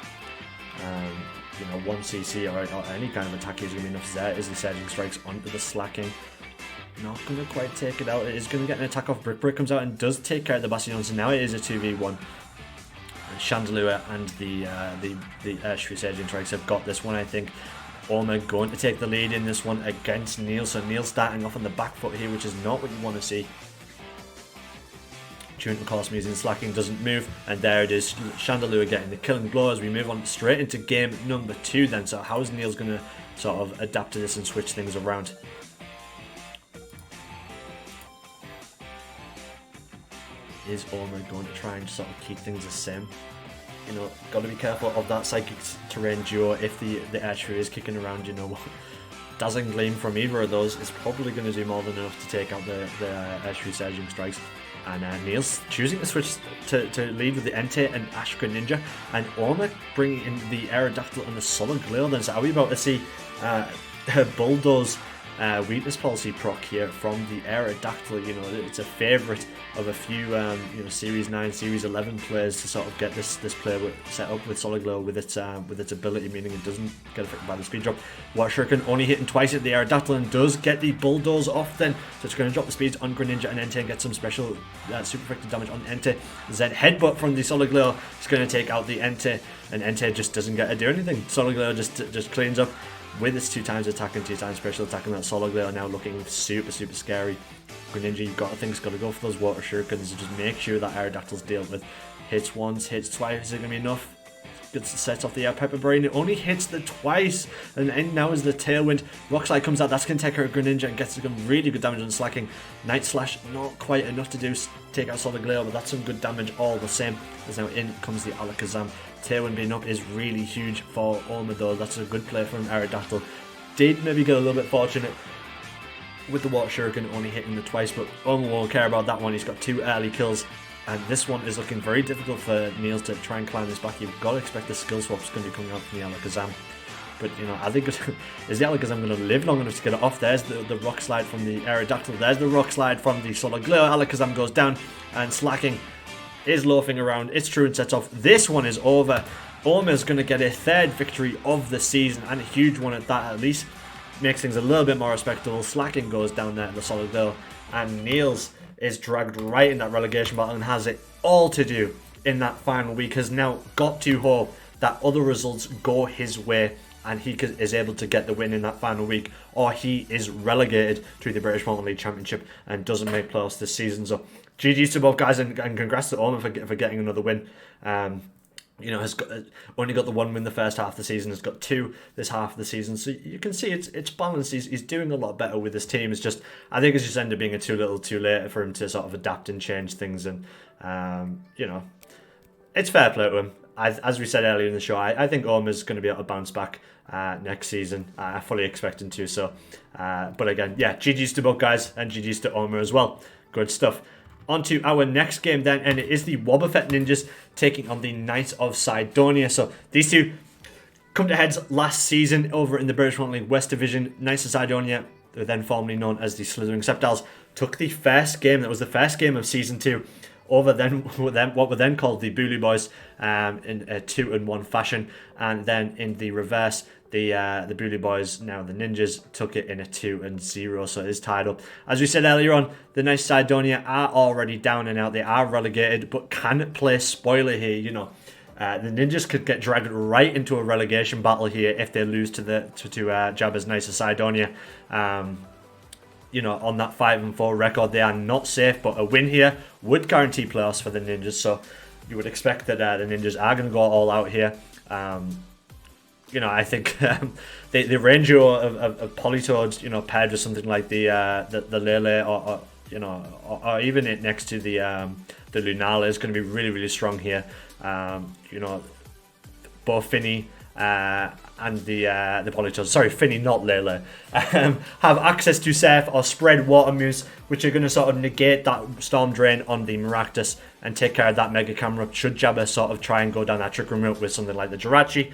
You know, 1cc or any kind of attack is going to be enough. There is the Surging Strikes onto the Slacking. Not going to quite take it out. It is going to get an attack off. Brick comes out and does take care of the Bastion, so now it is a 2v1. Chandelier and the Shrew Surging Strikes have got this one, I think. Orma going to take the lead in this one against Niels, so Niels starting off on the back foot here, which is not what you want to see. Truant, of course, using Slacking, doesn't move, and there it is. Chandelier getting the killing blow as we move on straight into game number 2 then. So how is Niels going to sort of adapt to this and switch things around? Is Orma going to try and sort of keep things the same? You know, got to be careful of that Psychic Terrain duo if the Airshrew is kicking around, you know. Dazzling Gleam from either of those is probably going to do more than enough to take out the Airshrew Surging Strikes. And Niels choosing to switch to lead with the Entei and Ash Greninja, and Orma bringing in the Aerodactyl and the Solid Glare. Then, so are we about to see her Bulldoze weakness policy proc here from the Aerodactyl? You know, it's a favourite of a few you know, Series 9, Series 11 players to sort of get this player set up with Solid Glow with its ability, meaning it doesn't get affected by the speed drop. Water Shuriken only hitting twice at the Aerodactyl and does get the Bulldoze off then, so it's going to drop the speeds on Greninja and Entei and get some special super effective damage on Entei. Then Headbutt from the Solid Glow is going to take out the Entei, and Entei just doesn't get to do anything. Solid Glow just cleans up with its 2 times attack and 2 times special attack, and that Solid Glare now looking super scary. Greninja, you've got to think, it's got to go for those Water Shurikens and just make sure that Aerodactyl's dealt with. Hits once, hits twice, is it going to be enough? Gets sets off the Air Pepper Brain, it only hits the twice, and now is the Tailwind. Rock Slide comes out, that's going to take her Greninja and gets some really good damage on Slacking. Night Slash, not quite enough to take out Solid Glare, but that's some good damage all the same. As now in comes the Alakazam. Tailwind being up is really huge for Orma though. That's a good play from Aerodactyl. Did maybe get a little bit fortunate with the Water Shuriken only hitting the twice, but Orma won't care about that one. He's got 2 early kills, and this one is looking very difficult for Niels to try and climb this back. You've got to expect the skill swap's going to be coming out from the Alakazam. But, you know, I think is the Alakazam going to live long enough to get it off? There's the rock slide from the Aerodactyl. There's the rock slide from the Solar Glare. Alakazam goes down, and Slacking is loafing around. It's true and sets off. This one is over. Oma's going to get a 3rd victory of the season, and a huge one at that, at least. Makes things a little bit more respectable. Slacking goes down there to the Solid Glare, and Niels is dragged right in that relegation battle and has it all to do in that final week. Has now got to hope that other results go his way and he is able to get the win in that final week, or he is relegated to the British Mountain League Championship and doesn't make playoffs this season. So GG's to both guys, and congrats to Oma for getting another win. You know, has only got the 1 win the first half of the season, has got 2 this half of the season. So you can see it's balanced. He's doing a lot better with his team. It's just, I think it's just ended up being too little too late for him to sort of adapt and change things. And, you know, it's fair play to him. As we said earlier in the show, I think Oma's going to be able to bounce back next season. I fully expect him to. So, but again, yeah, GG's to both guys, and GG's to Oma as well. Good stuff. On to our next game then, and it is the Wobbuffet Ninjas taking on the Knights of Cydonia. So these two come to heads last season over in the British Mountain League West Division. Knights of Cydonia, then formerly known as the Slithering Sceptiles, took the first game, that was the first game of Season 2, over then what were then called the Bully Boys in a 2-1 fashion, and then in the reverse, the Bully Boys, now the Ninjas, took it in a 2-0, so it is tied up. As we said earlier on, the Knights of Cydonia are already down and out. They are relegated, but can play spoiler here. You know, the Ninjas could get dragged right into a relegation battle here if they lose to Jabba's Knights of Cydonia. You know, on that 5-4 record, they are not safe, but a win here would guarantee playoffs for the Ninjas. So you would expect that the Ninjas are going to go all out here. You know, I think the Ranger of Politoads, you know, paired with something like the Lele, or you know, or even it next to the Lunala is going to be really, really strong here. You know, both Finny and the Politoads, sorry, Finny, not Lele, have access to Surf or Spread Water Moves, which are going to sort of negate that Storm Drain on the Maractus and take care of that Mega Camera should Jabba sort of try and go down that Trick Room route with something like the Jirachi.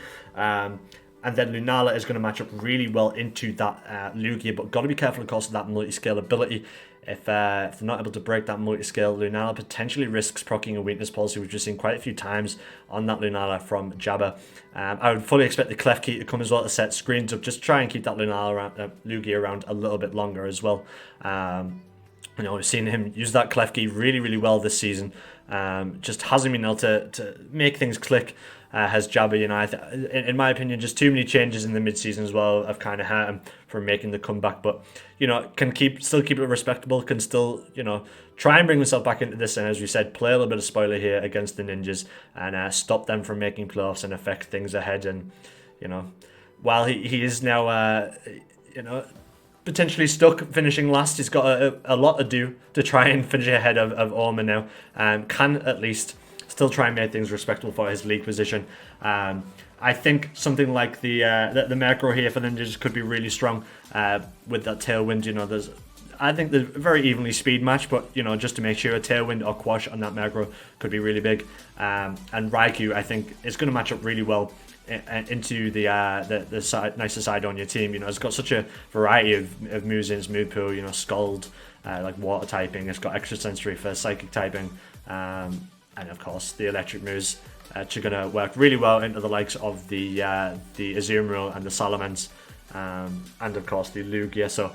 And then Lunala is going to match up really well into that Lugia, but got to be careful, of course, of that multi-scale ability. If they're not able to break that multi-scale, Lunala potentially risks proccing a weakness policy, which we've seen quite a few times on that Lunala from Jabba. I would fully expect the Klefki to come as well to set screens up, just try and keep that Lugia around a little bit longer as well. You know, we've seen him use that Klefki really, really well this season. Just hasn't been able to make things click. Has Jabba, you know, in my opinion, just too many changes in the mid-season as well have kind of hurt him from making the comeback. But, you know, can still keep it respectable, can still, you know, try and bring himself back into this, and as we said, play a little bit of spoiler here against the Ninjas and stop them from making playoffs and affect things ahead. And, you know, while he is now, you know, potentially stuck finishing last, he's got a lot to do to try and finish ahead of Oma now, and can at least still try and make things respectable for his league position. I think something like the macro here for the Ninjas could be really strong with that Tailwind. You know, I think there's a very evenly speed match, but, you know, just to make sure a Tailwind or Quash on that macro could be really big. And Raikou, I think, is going to match up really well into the Knights of Cydonia team. You know, it's got such a variety of moves in its move pool. You know, Scald, like water typing. It's got extra sensory for psychic typing. And of course, the electric moves are going to work really well into the likes of the Azumarill and the Salamence, and of course the Lugia. So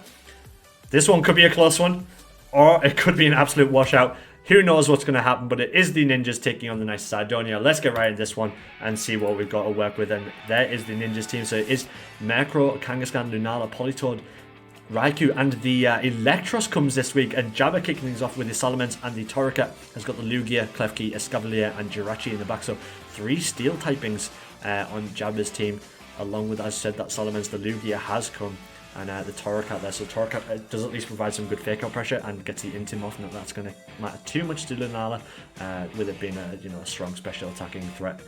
this one could be a close one, or it could be an absolute washout. Who knows what's going to happen, but it is the Ninjas taking on the Knights of Cydonia. Let's get right into this one and see what we've got to work with. And there is the Ninjas team. So it is Murkrow, Kangaskhan, Lunala, Politoed, Raikou, and the Electros comes this week, and Jabba kicking things off with the Salamence, and the Torracat has got the Lugia, Klefki, Escavalier, and Jirachi in the back. So 3 steel typings on Jabba's team, along with, as I said, that Salamence. The Lugia has come, and the Torracat there. So Torracat does at least provide some good fake out pressure and gets the Intim off. Not that's going to matter too much to Lunala, with it being a strong special attacking threat.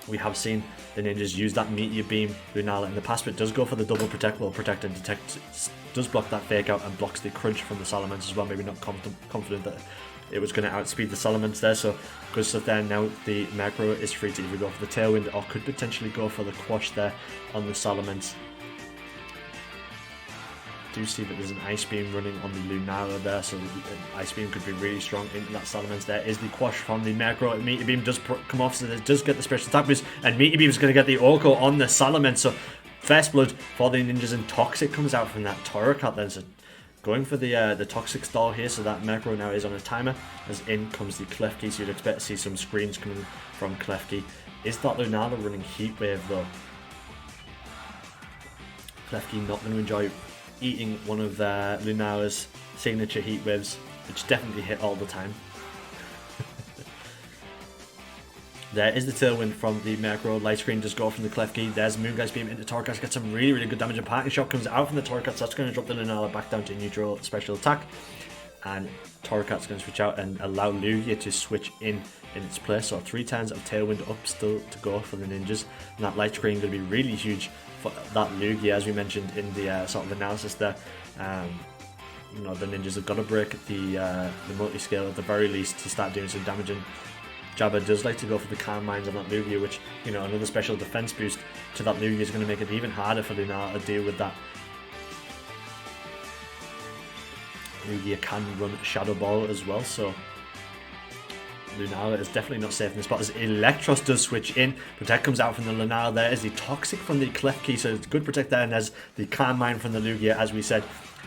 We have seen the Ninjas use that Meteor Beam Lunala in the past, but it does go for the double protect. Well, protect and detect does block that fake out and blocks the crunch from the Salamence as well. Maybe not confident that it was going to outspeed the Salamence there, so good stuff there. Now the Macro is free to either go for the Tailwind or could potentially go for the Quash there on the Salamence. Do see that there's an Ice Beam running on the Lunala there, so the Ice Beam could be really strong into that Salamence. There is the Quash from the Macro. Meteor Beam does come off, so it does get the special attack boost, and Meteor Beam is going to get the Orko on the Salamence, so First Blood for the Ninjas, and Toxic comes out from that Torracat then, so going for the Toxic stall here, so that Macro now is on a timer, as in comes the Klefki, so you'd expect to see some screens coming from Klefki. Is that Lunala running Heat Wave though? Klefki not going to enjoy eating one of Lunala's signature Heat Waves, which definitely hit all the time. There is the Tailwind from the Macro. Light Screen does go from the Klefki. There's Moongeist Beam into Torracat. Gets some really good damage. And Parting Shot comes out from the Torracat, so that's going to drop the Lunala back down to neutral special attack. And Torracat's going to switch out and allow Lugia to switch in its place. So 3 turns of Tailwind up still to go for the Ninjas. And that Light Screen going to be really huge for that Lugia, as we mentioned in the sort of analysis there. You know, the Ninjas have got to break the multi-scale at the very least to start doing some damage. And Jabba does like to go for the Calm Minds on that Lugia, which, you know, another special defense boost to that Lugia is going to make it even harder for Lunala to deal with that. Lugia can run Shadow Ball as well, so Lunala is definitely not safe in the spot, as Electros does switch in. Protect comes out from the Lunala. There is the Toxic from the Klefki, so it's good Protect there, and there's the Calm Mind from the Lugia, as we said.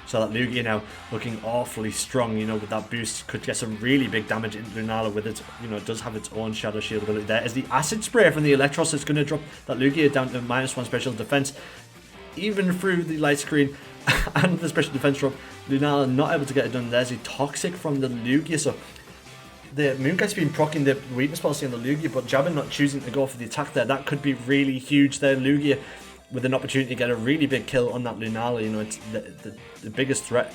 So that Lugia now looking awfully strong, you know, with that boost, could get some really big damage into Lunala with it. You know, it does have its own Shadow Shield ability. There is the Acid Spray from the Electros. It's going to drop that Lugia down to -1 special defense. Even through the Light Screen and the special defense drop, Lunala not able to get it done. There's the Toxic from the Lugia. So the Moongeist's been proccing the weakness policy on the Lugia, but Jabba not choosing to go for the attack there. That could be really huge there. Lugia with an opportunity to get a really big kill on that Lunala. You know, it's the biggest threat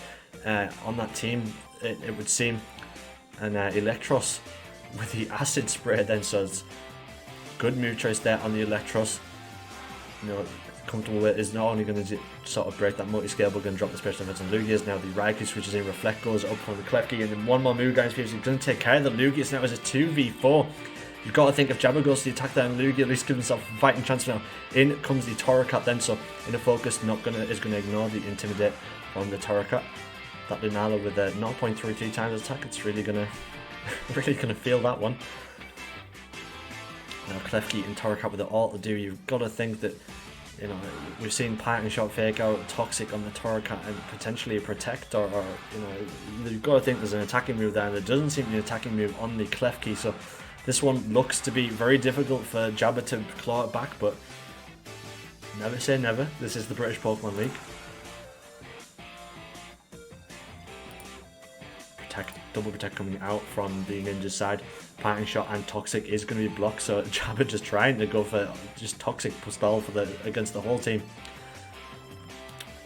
on that team, it would seem. And Electros with the Acid Spray then, so it's good move choice there on the Electros. You know, comfortable with it is not only going to sort of break that multi-scale, but going to drop the special defense on Lugia's. Now the Raikou switches in, Reflect goes up from the Klefki, and then one more move, guys. He's going to take care of the Lugia's now as a 2v4. You've got to think if Jabba goes to the attack there and Lugia at least gives himself a fighting chance now. In comes the Torracat then, so in a focus is going to ignore the Intimidate from the Torracat. That Lunala with a 0.33 times attack, it's really going to feel that one. Now Klefki and Torracat with it all to do, you've got to think that, you know, we've seen Parting Shot fake out, Toxic on the Torracat, and potentially a Protect, or you know, you've got to think there's an attacking move there, and there doesn't seem to be an attacking move on the Klefki, so this one looks to be very difficult for Jabba to claw it back, but never say never. This is the British Pokemon League. Double Protect coming out from the Ninja's side. Parting Shot and Toxic is going to be blocked, so Jabba just trying to go for just Toxic stall for against the whole team.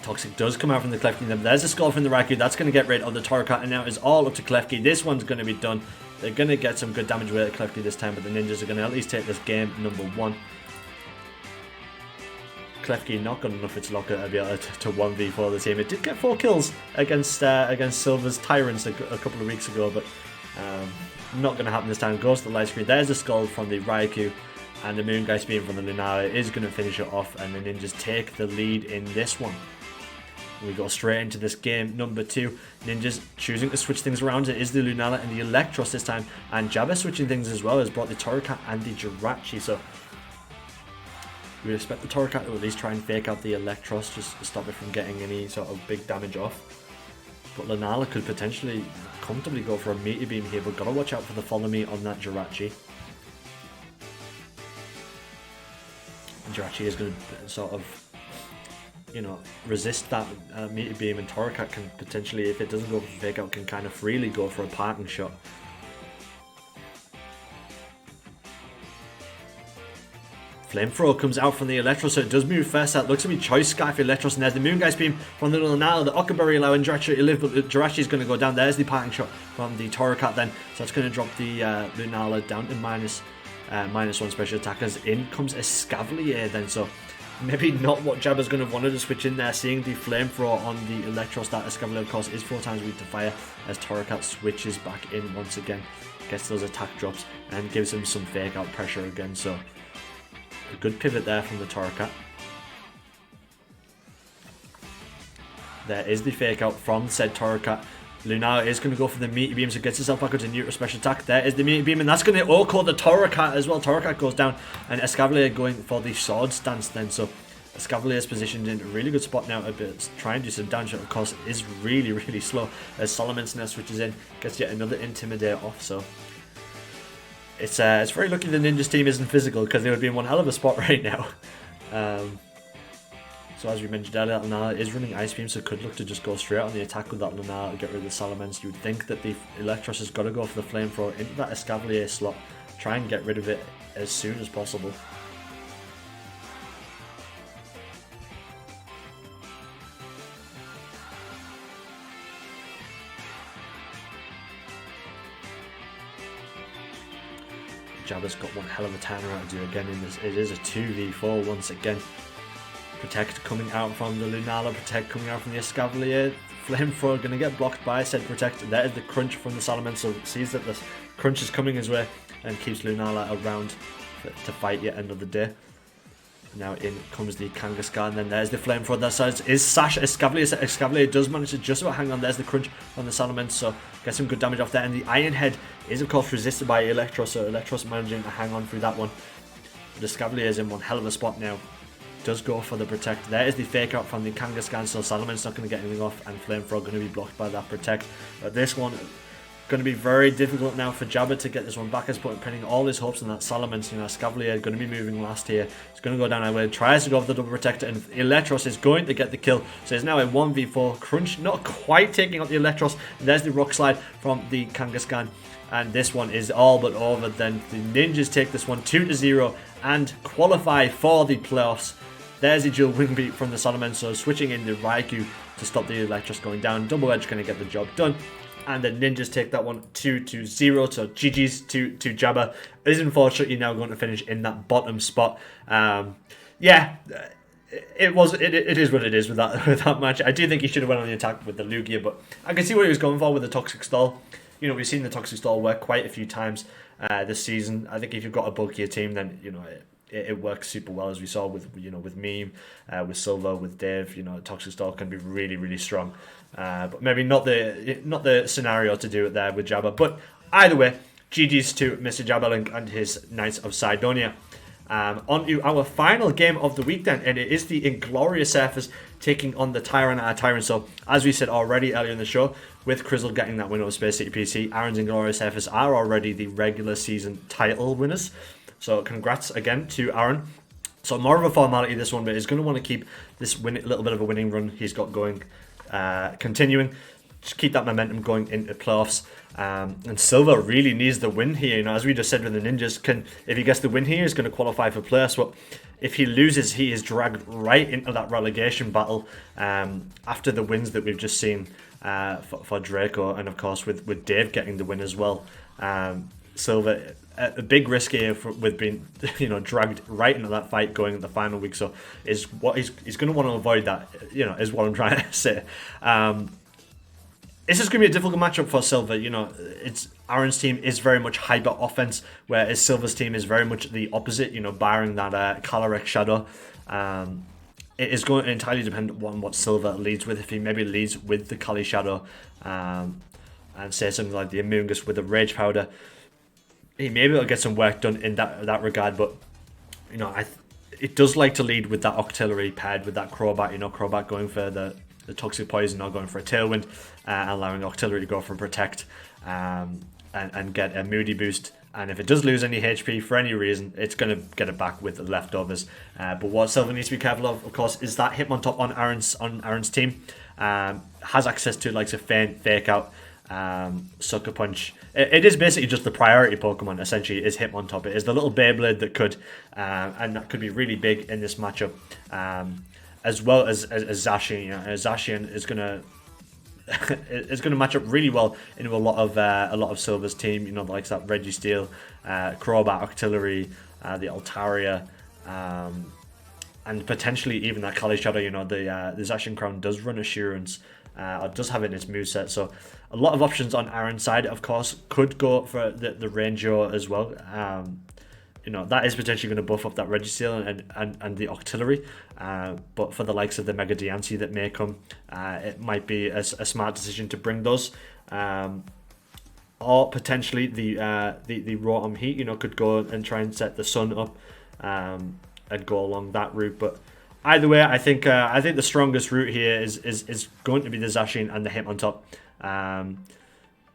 Toxic does come out from the Klefki. There's a Skull from the Raikou. That's going to get rid of the Torracat, and now it's all up to Klefki. This one's going to be done. They're going to get some good damage with Klefki this time, but the Ninjas are going to at least take this game number 1. Klefki not good enough its locker to be able to 1v4 the team. It did get 4 kills against Silver's Tyrants a couple of weeks ago, but not going to happen this time. Goes to the Light Screen. There's a Skull from the Raikou, and the Moongeist Beam from the Lunala is going to finish it off, and the Ninjas take the lead in this one. We go straight into this game number 2. Ninjas choosing to switch things around. It is the Lunala and the Electros this time, and Jabba switching things as well, has brought the Torracat and the Jirachi. So we expect the Torracat to at least try and fake out the Electros, just to stop it from getting any sort of big damage off. But Lunala could potentially comfortably go for a Meteor Beam here, but gotta watch out for the Follow Me on that Jirachi. Jirachi is going to sort of, you know, resist that Meteor Beam, and Torracat can potentially, if it doesn't go for fake out, can kind of freely go for a Parting Shot. Flamethrower comes out from the Electro, so it does move first. That looks to be Choice Sky for Electros, and there's the Moongeist Beam from the Lunala. The Okaberry allowing Jirachi to live, but Jirachi is going to go down. There's the Parting Shot from the Torracat then, so that's going to drop the Lunala down to -1 special attack, as in comes a Scavalier then, so maybe not what Jabba's going to want to switch in there, seeing the flamethrower on the Electros. That Escavalier, of course, is 4 times weak to fire, as Torracat switches back in once again, gets those attack drops, and gives him some fake out pressure again. So a good pivot there from the Torracat. There is the fake out from said Torracat. Lunala is going to go for the meaty beam, so gets himself back into neutral special attack. There is the meaty beam, and that's going to all-call the Torracat as well. Torracat goes down, and Escavalier going for the sword stance then. So Escavalier is positioned in a really good spot now, trying to do some damage. Of course, is really, really slow as Solomon's now switches in, gets yet another Intimidator off. So it's very lucky the Ninjas team isn't physical, because they would be in one hell of a spot right now. So as we mentioned earlier, Lunala is running Ice Beam, so could look to just go straight on the attack with that Lunala to get rid of the Salamence. You would think that the Electros has got to go for the Flamethrower into that Escavalier slot, try and get rid of it as soon as possible. Jabba's got one hell of a turnaround to do again in this. It is a 2v4 once again. Protect coming out from the Lunala, Protect coming out from the Escavalier. Flamethrower going to get blocked by said Protect. That is the crunch from the Salamence, so sees that the crunch is coming his way and keeps Lunala around to fight yet another day. Now in comes the Kangaskhan, and then there's the Flamethrower. That side is Sash Escavalier. Escavalier does manage to just about hang on. There's the crunch on the Salamence, so gets some good damage off there. And the Iron Head is of course resisted by Electros, so Electros managing to hang on through that one. The Escavalier is in one hell of a spot now. Does go for the Protect. There is the fake out from the Kangaskhan, so Salomon's not going to get anything off, and Flamethrower going to be blocked by that Protect. But this one going to be very difficult now for Jabba to get this one back, as putting all his hopes on that Salomon's. You know, Escavalier going to be moving last here. He's going to go down anyway, tries to go for the double Protector, and Electros is going to get the kill. So it's now a 1v4. Crunch not quite taking out the Electros. And there's the Rock Slide from the Kangaskhan. And this one is all but over then. The Ninjas take this one 2-0 and qualify for the playoffs. There's the dual wing beat from the Solomon, so switching in the Raikou to stop the Electros going down. Double Edge going to get the job done. And the Ninjas take that one 2-0. So GG's to Jabba. Is unfortunately now going to finish in that bottom spot. Yeah, it is what it is with that match. I do think he should have went on the attack with the Lugia, but I can see what he was going for with the Toxic Stall. You know, we've seen the Toxic Stall work quite a few times this season. I think if you've got a bulkier team, then you know it works super well, as we saw with Meme, with Silva, with Dave. You know, Toxic Stall can be really, really strong, but maybe not the scenario to do it there with Jabba. But either way, GG's to Mr. Jabba and his Knights of Cydonia. On to our final game of the week then, and it is the Inglorious Surfers taking on the Tyrant. So, as we said already earlier in the show, with Crizzle getting that win over Space City PC, Aaron's Inglorious Surfers are already the regular season title winners. So, congrats again to Aaron. So, more of a formality this one, but he's going to want to keep this little bit of a winning run he's got going, continuing. Just keep that momentum going into playoffs. And Silva really needs the win here. You know, as we just said with the Ninjas, if he gets the win here, he's going to qualify for playoffs. But if he loses, he is dragged right into that relegation battle. After the wins that we've just seen for Draco, and of course with Dave getting the win as well. Silva, a big risk here with being dragged right into that fight going in the final week. So is what he's going to want to avoid that. You know, is what I'm trying to say. This is going to be a difficult matchup for Silva. You know, Aaron's team is very much hyper offense, whereas Silva's team is very much the opposite. You know, barring that Calyrex Shadow, it is going to entirely depend on what Silva leads with. If he maybe leads with the Kali Shadow, and say something like the Amoongus with the Rage Powder, he maybe will get some work done in that regard. But you know, it does like to lead with that Octillery paired with that Crobat. You know, Crobat going for the Toxic Poison, or going for a Tailwind, allowing Octillery to go for Protect and get a Moody boost. And if it does lose any HP for any reason, it's going to get it back with the leftovers. But what Silva needs to be careful of course, is that Hitmontop on Aaron's team has access to likes of Feint, Fake Out, Sucker Punch. It is basically just the priority Pokemon. Essentially, is Hitmontop. It is the little Beyblade that could, and that could be really big in this matchup. As well as Zacian. You know, Zacian is gonna match up really well into a lot of Silva's team. You know, like that Registeel, Crobat, Octillery, the Altaria, and potentially even that Kali Shadow. You know, the Zacian Crown does run Assurance, or does have it in its moveset, so a lot of options on Aaron's side. Of course, could go for the Ranger as well. You know, that is potentially going to buff up that Registeel and the Octillery, but for the likes of the Mega Diancie that may come, it might be a smart decision to bring those. Or potentially the Rotom Heat, you know, could go and try and set the Sun up, and go along that route. But either way, I think the strongest route here is going to be the Zacian and the Hitmontop.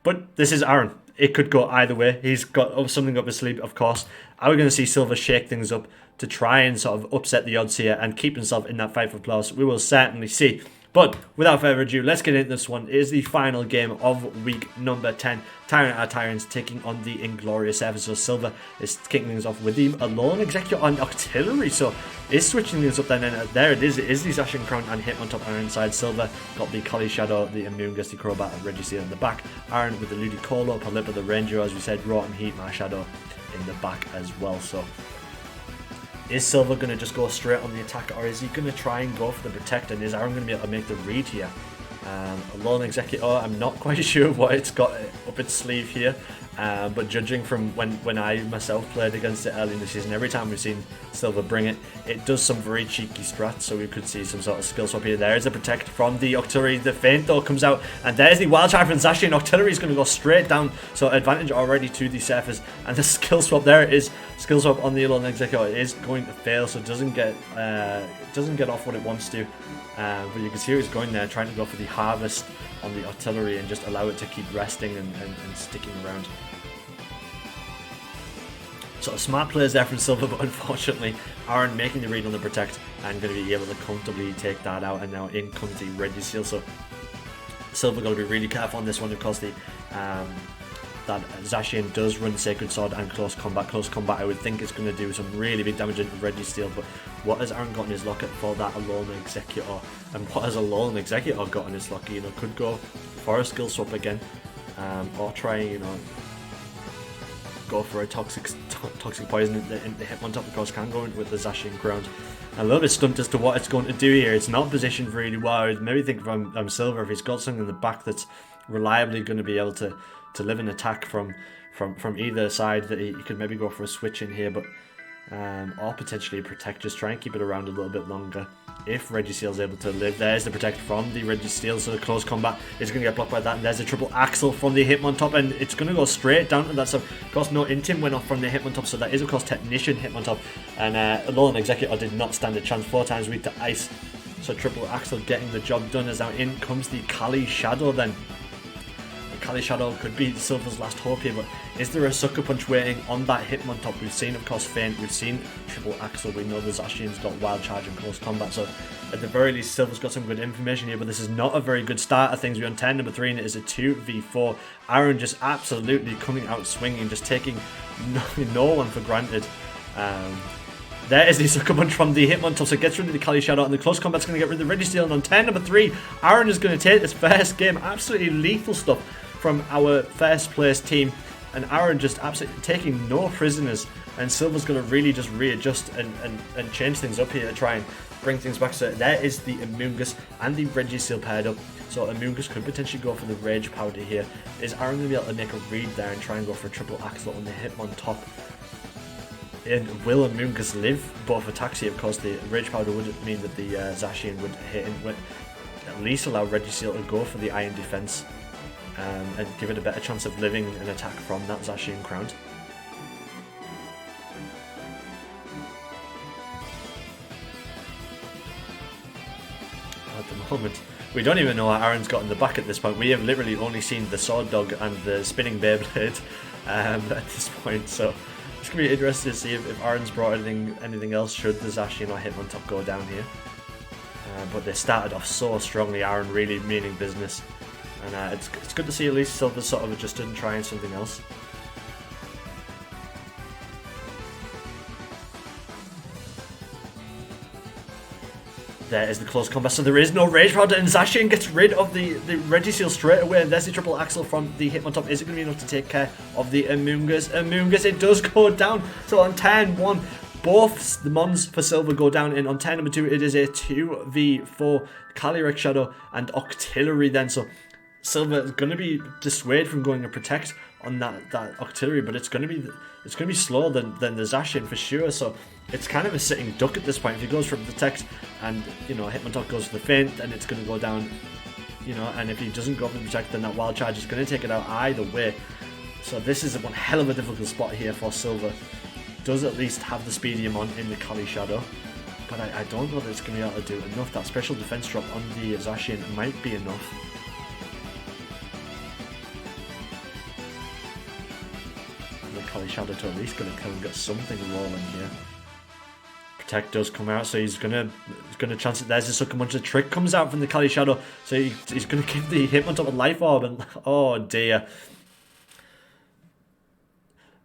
But this is Aaron. It could go either way. He's got something up his sleeve, of course. Are we going to see Silver shake things up to try and sort of upset the odds here and keep himself in that fight for playoffs? We will certainly see. But without further ado, let's get into this one. It is the final game of week number 10. Tyrant our Tyrants taking on the Inglorious Surfers. So Silver is kicking things off with the Alone Executor on Octillery. So is switching things up then. And there it is. It is the Zacian Crown and Hitmontop Aaron inside. Silver got the Kali Shadow, the Amoonguss, the Crobat, and Registeel in the back. Aaron with the Ludicolo, Palippa, the Ranger, as we said, Rotom Heat, Marshadow in the back as well. So is Silver going to just go straight on the attack, or is he going to try and go for the Protect? And is Aaron going to be able to make the read here? Alone Executor, I'm not quite sure what it's got up its sleeve here, but judging from when I myself played against it early in the season, every time we've seen Silver bring it, it does some very cheeky strats, so we could see some sort of skill swap here. There's a Protect from the Octillery, the Feint though comes out, and there's the Wild Charge from Zacian. Octillery is going to go straight down, so advantage already to the Surfers, and the skill swap there it is. Skill swap on the Alone Executor is going to fail, so it doesn't get off what it wants to. But you can see he's going there, trying to go for the Harvest on the Octillery and just allow it to keep resting and sticking around. So smart players there from Silver, but unfortunately Aaron making the read on the Protect and going to be able to comfortably take that out, and now in comes the Registeel. So Silver got to be really careful on this one because that Zacian does run Sacred Sword and Close Combat. Close Combat I would think is going to do some really big damage into Registeel, but what has Aaron got in his locket for that Alone Executor? And what has Alone Executor got in his locket? You know, could go for a skill swap again, or try, you know, go for a toxic poison in the Hitmontop, of course, can go into with the Zacian Crown. A little bit stumped as to what it's going to do here. It's not positioned really well. I would maybe think from Silver, if he's got something in the back that's reliably going to be able to live an attack from either side, that he could maybe go for a switch in here, but or potentially a Protect, just try and keep it around a little bit longer. If Registeel is able to live, there's the Protect from the Registeel, so the Close Combat is going to get blocked by that, and there's a triple Axle from the Hitmontop, and it's going to go straight down to that. So of course no Intim went off from the Hitmontop, so that is of course Technician Hitmontop, and Alone Executor did not stand a chance. 4 times weak to Ice, so triple Axle getting the job done, as now in comes the Kali Shadow then. Kali Shadow could be Silver's last hope here, but is there a Sucker Punch waiting on that Hitmontop? We've seen, of course, Feint, we've seen Triple Axle, we know the Zacian's got Wild Charge and Close Combat, so at the very least Silver's got some good information here, but this is not a very good start of things. We're on turn number 3 and it is a 2v4. Aaron just absolutely coming out swinging, just taking no one for granted. There is the Sucker Punch from the Hitmontop, so it gets rid of the Kali Shadow, and the Close Combat's going to get rid of the Registeel, and on turn number 3, Aaron is going to take this first game. Absolutely lethal stuff from our first place team, and Aaron just absolutely taking no prisoners, and Silver's going to really just readjust and change things up here to try and bring things back. So there is the Amoonguss and the Registeel paired up, so Amoonguss could potentially go for the Rage Powder here. Is Aaron going to be able to make a read there and try and go for a triple Axle on the Hitmontop? And will Amoonguss live both attacks here? Of course the Rage Powder would mean that the Zacian would hit and would at least allow Registeel to go for the Iron Defense, and give it a better chance of living an attack from that Zacian Crown. At the moment, we don't even know what Aaron's got in the back at this point. We have literally only seen the Sword Dog and the Spinning Beyblade at this point, so it's going to be interesting to see if Aaron's brought anything else should the Zacian or Hitmontop go down here. But they started off so strongly, Aaron really meaning business. And it's good to see at least Silver sort of adjusted and trying something else. There is the Close Combat, so there is no Rage Powder, and Zacian gets rid of the Registeel straight away, and there's the triple Axle from the Hitmontop. Is it going to be enough to take care of the Amoonguss? Amoonguss, it does go down. So on turn 1, Both the Mons for silver go down in on 10 number 2. It is a 2v4 Calyrex Shadow and Octillery then. So silver is going to be dissuaded from going to protect on that Octillery, but it's going to be slower than the Zacian for sure. So it's kind of a sitting duck at this point. If he goes for protect and, you know, Hitmontop goes for the feint, then it's going to go down, you know, and if he doesn't go for the protect, then that wild charge is going to take it out either way. So this is one hell of a difficult spot here for silver. Does at least have the Speedium in the Kali Shadow, but I don't know that it's going to be able to do enough. That special defense drop on the Zacian might be enough. The Kali Shadow to at least going to kill and get something rolling here. Protect does come out, so he's gonna chance it. There's the Sucker Punch. The trick comes out from the Kali Shadow, so he's gonna give the Hitmontop a life orb, and oh dear.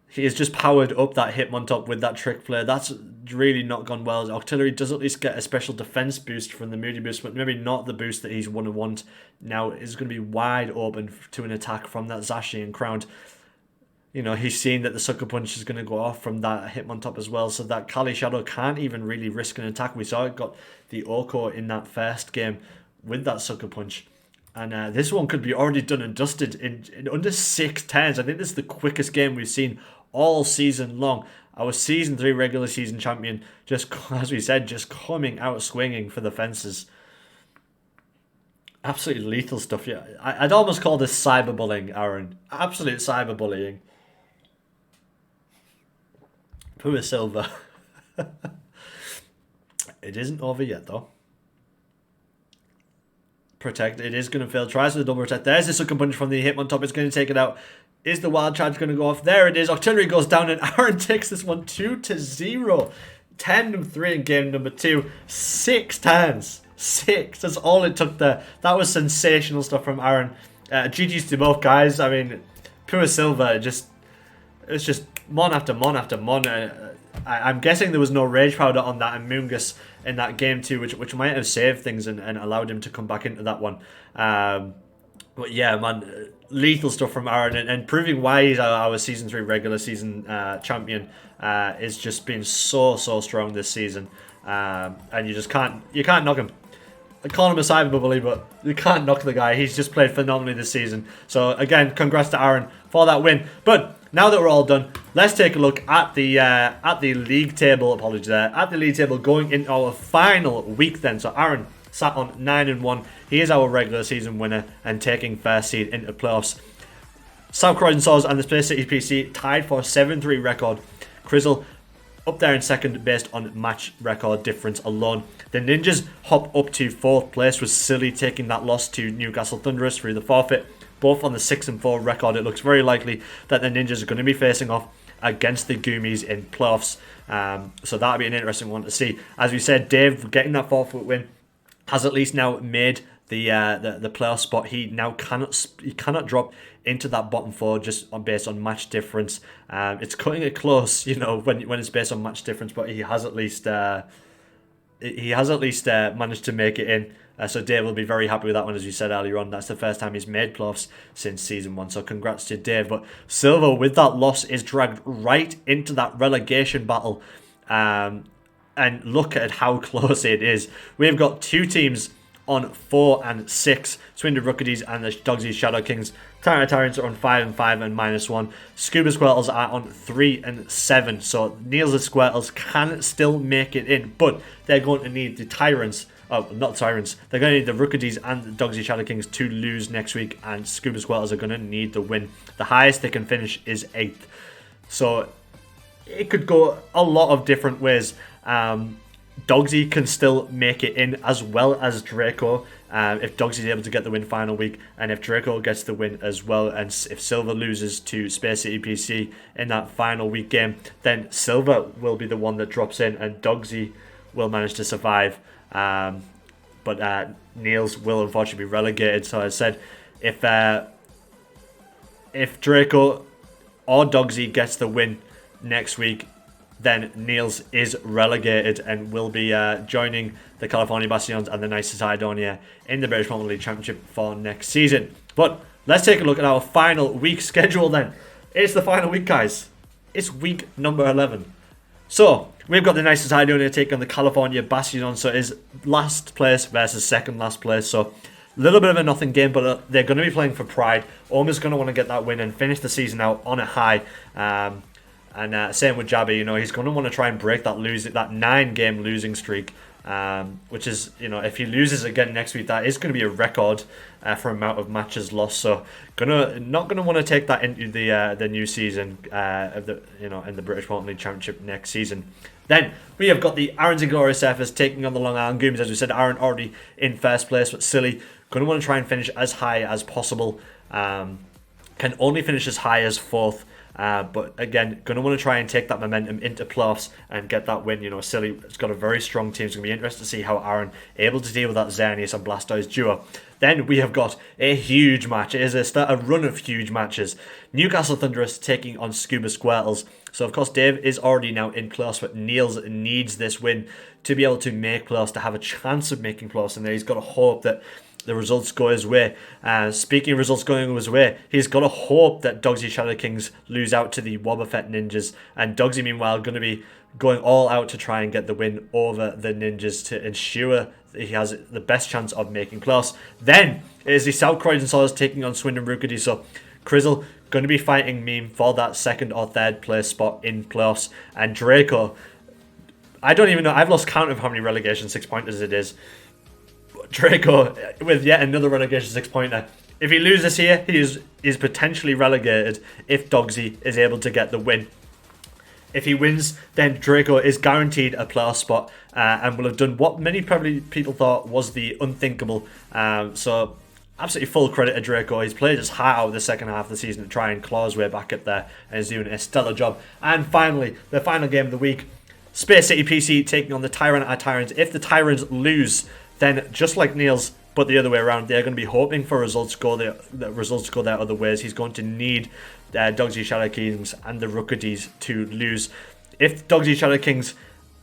He has just powered up that Hitmontop with that trick play. That's really not gone well. Octillery does at least get a special defense boost from the Moody boost, but maybe not the boost that he's want to want. Now is going to be wide open to an attack from that Zacian Crown. You know, he's seen that the Sucker Punch is going to go off from that Hitmontop as well, so that Kali Shadow can't even really risk an attack. We saw it got the Oko in that first game with that Sucker Punch. And this one could be already done and dusted in under 6 turns. I think this is the quickest game we've seen all season long. Our Season 3 regular season champion, just as we said, just coming out swinging for the fences. Absolutely lethal stuff. Yeah, I'd almost call this cyberbullying, Aaron. Absolute cyberbullying. Poor silver. It isn't over yet, though. Protect. It is going to fail. Tries for the double protect. There's the Sucker Punch from the Hitmontop. It's going to take it out. Is the wild charge going to go off? There it is. Octillery goes down, and Aaron takes this one 2-0. 10-3 in game number 2. 6 turns. 6. That's all it took there. That was sensational stuff from Aaron. GG's to both guys. I mean, pure silver. It's just mon after mon after mon. I'm guessing there was no rage powder on that Amoongus in that game too, which might have saved things and allowed him to come back into that one. But yeah, man, lethal stuff from Aaron, and proving why he's our Season 3 regular season champion is just been so strong this season. And you can't knock him. I call him a cyberbully, but you can't knock the guy. He's just played phenomenally this season. So again, congrats to Aaron for that win. But now that we're all done, let's take a look at the league table. Apologies there. At the league table going into our final week then. So Aaron sat on 9-1. He is our regular season winner and taking first seed into playoffs. South Croydon Saurs and the Space City PC tied for a 7-3 record. Crizzle up there in second based on match record difference alone. The Ninjas hop up to 4th place with Silly taking that loss to Newcastle Thundurus through the forfeit. Both on the 6-4 record. It looks very likely that the Ninjas are going to be facing off against the Goomies in playoffs. So that'll be an interesting one to see. As we said, Dave getting that 4th win has at least now made the playoff spot. He now cannot drop into that bottom 4 just based on match difference. It's cutting it close, you know, when it's based on match difference, but he has at least managed to make it in. So Dave will be very happy with that one, as you said earlier on. That's the first time he's made playoffs since Season 1. So congrats to Dave. But Silver, with that loss, is dragged right into that relegation battle. And look at how close it is. We've got 2 teams on 4 and 6. Swindon Rookidees and the Dogsies ShadowKings. Tyrants are on 5 and 5 and -1. Scuba Squirtles are on 3 and 7. So Niels and Squirtles can still make it in, but they're going to need the Tyrants. Oh, not Tyrants. They're going to need the Rookidees and the Dogsies ShadowKings to lose next week, and Scuba Squirtles are going to need the win. The highest they can finish is 8th. So it could go a lot of different ways. Dogsy can still make it in, as well as Draco, if Dogsy is able to get the win final week, and if Draco gets the win as well, and if Silver loses to Space City PC in that final week game, then Silver will be the one that drops in, and Dogsy will manage to survive. But Niels will unfortunately be relegated. So as I said, if Draco or Dogsy gets the win next week, then Niels is relegated and will be joining the California Bastions and the Nice Cydonia in the British Premier League Championship for next season. But let's take a look at our final week schedule then. It's the final week, guys. It's week number 11. So, we've got the nice Cydonia take on the California Bastion, so it is last place versus second last place, so a little bit of a nothing game, but they're going to be playing for pride. Oma's going to want to get that win and finish the season out on a high. And same with Jabby, he's going to want to try and break that 9-game losing streak, which is, if he loses again next week, that is going to be a record for amount of matches lost. So, not going to want to take that into the new season of the in the British Mountain League Championship next season. Then we have got the Aaron's Inglorious Surfers taking on the Long Island Goomies. As we said, Aaron already in first place, but silly. Going to want to try and finish as high as possible. Can only finish as high as 4th. But again, going to want to try and take that momentum into playoffs and get that win. Silly, it's got a very strong team. It's going to be interesting to see how Aaron able to deal with that Xerneas and Blastoise duo. Then we have got a huge match. It is a run of huge matches. Newcastle Thundurus taking on Scuba Squirtles. So, of course, Dave is already now in playoffs, but Niels needs this win to be able to make playoffs, to have a chance of making playoffs. And he's got to hope that the results go his way. Speaking of results going his way, he's got to hope that Dogsy ShadowKings lose out to the Wobbuffet Ninjas. And Dogsy, meanwhile, going to be going all out to try and get the win over the Ninjas to ensure that he has the best chance of making playoffs. Then it is the South Croydon Saurs taking on Swindon Rookidees. So Crizzle going to be fighting Meme for that 2nd or 3rd place spot in playoffs. And Draco, I don't even know. I've lost count of how many relegation 6-pointers it is. Draco with yet another relegation 6-pointer. If he loses here, he is potentially relegated if Dogsy is able to get the win. If he wins, then Draco is guaranteed a playoff spot and will have done what many probably people thought was the unthinkable. So absolutely full credit to Draco. He's played his heart out the second half of the season to try and claw his way back up there, and is doing a stellar job. And finally, the final game of the week, Space City PC taking on the Tyrant at Tyrants. If the Tyrants lose, then just like Niels, but the other way around, they're going to be hoping for results go their other ways. He's going to need Dogsy ShadowKings and the Rookidees to lose. If Dogsy ShadowKings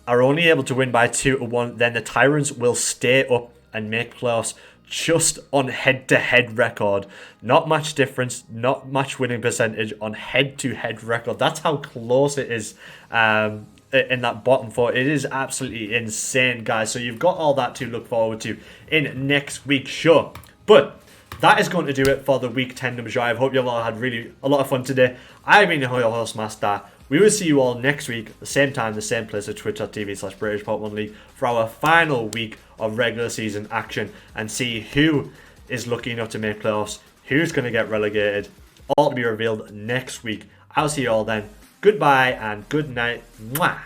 are only able to win by 2-1, then the Tyrants will stay up and make playoffs just on head-to-head record. Not much difference, not much winning percentage on head-to-head record. That's how close it is in that bottom 4. It is absolutely insane, guys. So you've got all that to look forward to in next week's show. But that is going to do it for the Week 10 number show. I hope you all had really a lot of fun today. I've been your host master. We will see you all next week, the same time, the same place at twitch.tv/BritishPokemon League for our final week of regular season action and see who is lucky enough to make playoffs, who's going to get relegated, all to be revealed next week. I'll see you all then. Goodbye and good night. Mwah.